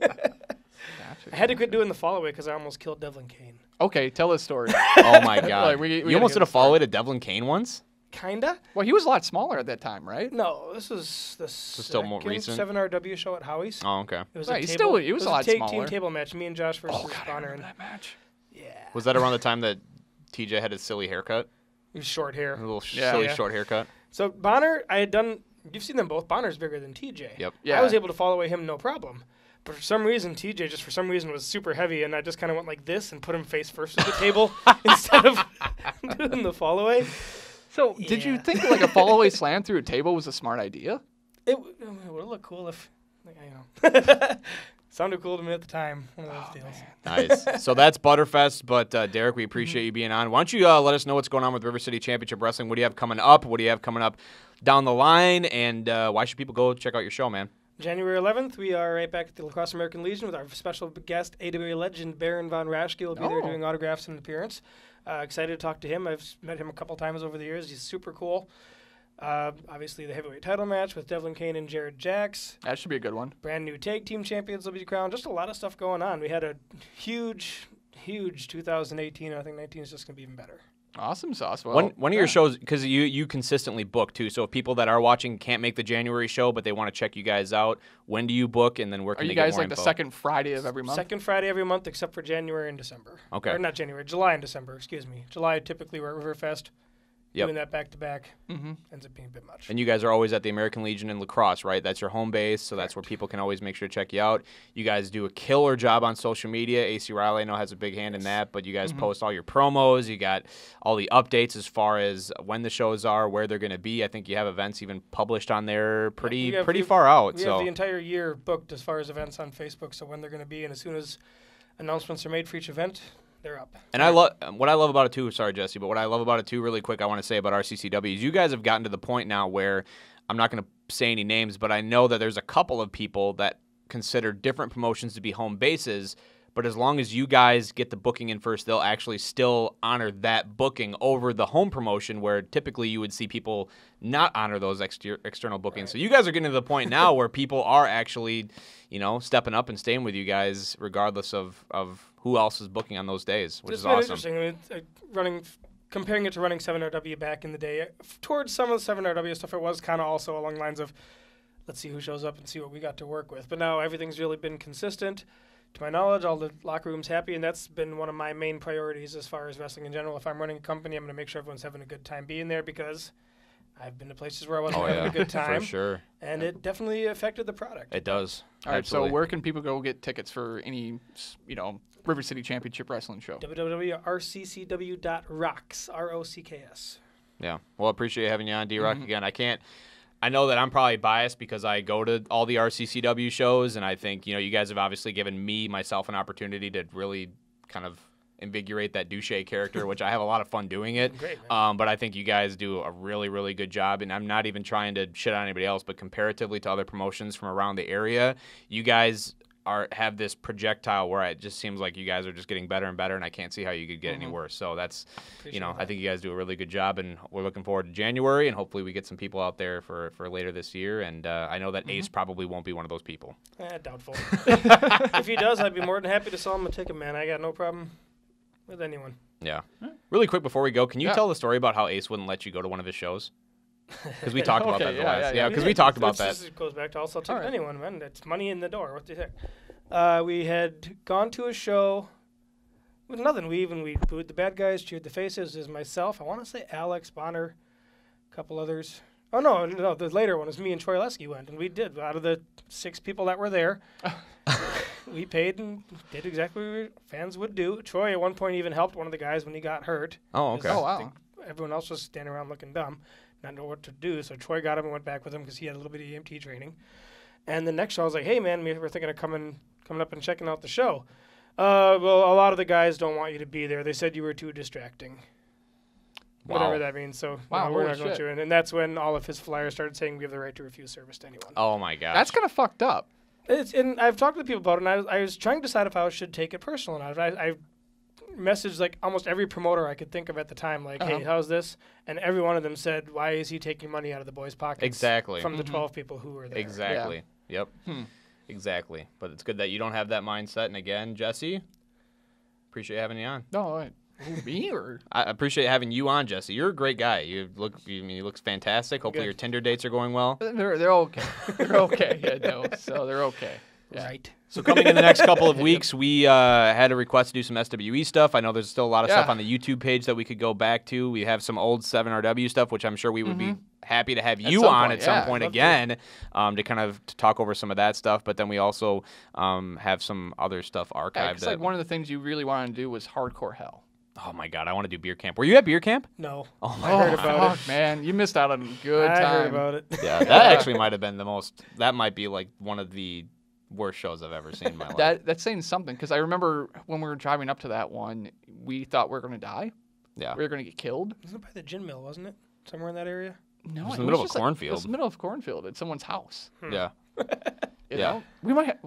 had to quit doing The Fall Away because I almost killed Devlin Kane. Okay, tell this story. Oh my God! You almost did a Fall Away to Devlin Kane once? Kinda. Well, he was a lot smaller at that time, right? No, this was the still more recent 7RW show at Howie's. Oh, okay. It was he was a lot smaller. Team table match. Me and Josh versus Bonner. Bonner. I remember that match. Yeah. Was that around the time that TJ had his silly haircut? He was short hair. A little silly short haircut. So Bonner, I had done. You've seen them both. Bonner's bigger than TJ. Yep. Yeah. I was able to fall away him no problem. But for some reason, TJ was super heavy, and I just kind of went like this and put him face first at the table instead of doing the fall away. So, did you think like a fall away slam through a table was a smart idea? It would look cool if, sounded cool to me at the time. One of those deals. Nice. So that's Butterfest, but Derek, we appreciate you being on. Why don't you let us know what's going on with River City Championship Wrestling? What do you have coming up? What do you have coming up down the line? And why should people go check out your show, man? January 11th, we are right back at the Lacrosse American Legion with our special guest, AWA legend Baron Von Raschke will be there doing autographs and appearance. Excited to talk to him. I've met him a couple times over the years. He's super cool. Obviously, the heavyweight title match with Devlin Kane and Jared Jacks. That should be a good one. Brand new tag team champions will be crowned. Just a lot of stuff going on. We had a huge 2018. I think 19 is just going to be even better. Awesome sauce. Well, one of your shows, because you consistently book too. So if people that are watching can't make the January show, but they want to check you guys out, when do you book, and then where can they get more info? Are you guys like the second Friday of every month? Second Friday every month, except for January and December. Okay. Or not January, July and December. Excuse me. July typically we're at Riverfest. Yep. Doing that back to back ends up being a bit much. And you guys are always at the American Legion in La Crosse, right? That's your home base, so that's where people can always make sure to check you out. You guys do a killer job on social media. AC Riley, I know, has a big hand in that, but you guys post all your promos. You got all the updates as far as when the shows are, where they're going to be. I think you have events even published on there pretty far out. We have the entire year booked as far as events on Facebook, so when they're going to be, and as soon as announcements are made for each event, they're up. And what I love about it too, sorry Jesse, but what I love about it too, really quick, I want to say about RCCW is you guys have gotten to the point now where I'm not going to say any names, but I know that there's a couple of people that consider different promotions to be home bases, but as long as you guys get the booking in first, they'll actually still honor that booking over the home promotion, where typically you would see people not honor those external bookings. Right. So you guys are getting to the point now where people are actually, stepping up and staying with you guys regardless of who else is booking on those days, which is awesome. Interesting. I mean, comparing it to running 7RW back in the day, towards some of the 7RW stuff, it was kind of also along the lines of, let's see who shows up and see what we got to work with. But now everything's really been consistent. To my knowledge, all the locker room's happy, and that's been one of my main priorities as far as wrestling in general. If I'm running a company, I'm going to make sure everyone's having a good time being there, because I've been to places where I wasn't having a good time. For sure. And it definitely affected the product. It does. All right, so where can people go get tickets for any, River City Championship Wrestling show? www.rccw.rocks, ROCKS. Yeah. Well, I appreciate having you on, D-Roc. Again, I know that I'm probably biased because I go to all the RCCW shows, and I think, you guys have obviously given myself an opportunity to really kind of invigorate that douche character, which I have a lot of fun doing it. Great, but I think you guys do a really, really good job, and I'm not even trying to shit on anybody else, but comparatively to other promotions from around the area, you guys have this projectile where it just seems like you guys are just getting better and better, and I can't see how you could get any worse. So that's, I think you guys do a really good job, and we're looking forward to January, and hopefully we get some people out there for later this year. And I know that Ace probably won't be one of those people. Doubtful. If he does, I'd be more than happy to sell him a ticket, man. I got no problem with anyone. Yeah. Really quick before we go, can you tell the story about how Ace wouldn't let you go to one of his shows? Because we talked about that the last. Yeah, because we talked about that. It goes back to also to anyone, man. It's money in the door. What do you think? We had gone to a show with nothing. We booed the bad guys, cheered the faces. It was myself. I want to say Alex Bonner, a couple others. Oh no, the later one was me and Troy Lesky went, and we did. Out of the 6 people that were there, we paid and did exactly what fans would do. Troy at one point even helped one of the guys when he got hurt. Oh, okay. Oh, wow. Everyone else was standing around looking dumb, not know what to do. So Troy got him and went back with him because he had a little bit of EMT training. And the next show, I was like, hey, man, we're thinking of coming up and checking out the show. Well, a lot of the guys don't want you to be there. They said you were too distracting. Wow. Whatever that means. So we're not going to. And that's when all of his flyers started saying we have the right to refuse service to anyone. Oh, my gosh. That's kind of fucked up. And I've talked to people about it, and I was trying to decide if I should take it personal or not. I messaged like almost every promoter I could think of at the time, like, hey, how's this? And every one of them said, why is he taking money out of the boys' pockets? Exactly. From the 12 people who were there. Exactly. Yeah. Yep. Exactly. But it's good that you don't have that mindset. And again, Jesse, appreciate having you on. No, me or? I appreciate having you on, Jesse. You're a great guy. He looks fantastic. Hopefully your Tinder dates are going well. They're okay. They're okay. Yeah, no. So they're okay. Yeah. Right. So coming in the next couple of weeks, we had a request to do some SWE stuff. I know there's still a lot of stuff on the YouTube page that we could go back to. We have some old 7RW stuff, which I'm sure we would be happy to have you on at some point again to kind of talk over some of that stuff. But then we also have some other stuff archived. It's like one of the things you really wanted to do was hardcore hell. Oh, my God. I want to do beer camp. Were you at beer camp? No. Oh, I heard about it. Man. You missed out on a good time. I heard about it. Yeah, that actually might have been that might be like one of the worst shows I've ever seen in my life. That's saying something, because I remember when we were driving up to that one, we thought we were going to die. Yeah. We were going to get killed. It was by the gin mill, wasn't it? Somewhere in that area? No, it was in the middle of a cornfield. It was in the middle of a cornfield at someone's house. Yeah. You know? We might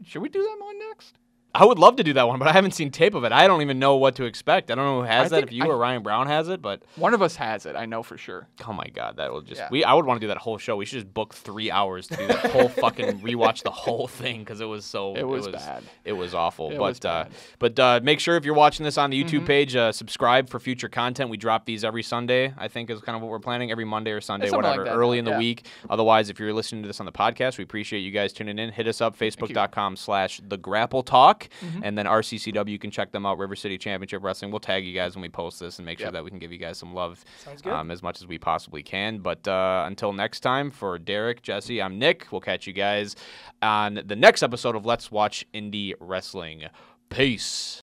should we do that one next? I would love to do that one, but I haven't seen tape of it. I don't even know what to expect. I don't know who has that, if you or Ryan Brown has it, but one of us has it, I know for sure. Oh my God, that will just I would want to do that whole show. We should just book 3 hours to do that whole fucking rewatch the whole thing, because it was so it was bad. It was awful. It was bad. But make sure if you're watching this on the YouTube page, subscribe for future content. We drop these every Sunday, I think is kind of what we're planning, every Monday or Sunday, whatever, like that, early in the week. Otherwise, if you're listening to this on the podcast, we appreciate you guys tuning in. Hit us up, facebook.com/theGrappleTalk, and then RCCW, you can check them out, River City Championship Wrestling. We'll tag you guys when we post this and make sure that we can give you guys some love as much as we possibly can. But until next time, for Derek, Jesse, I'm Nick. We'll catch you guys on the next episode of Let's Watch Indie Wrestling. Peace.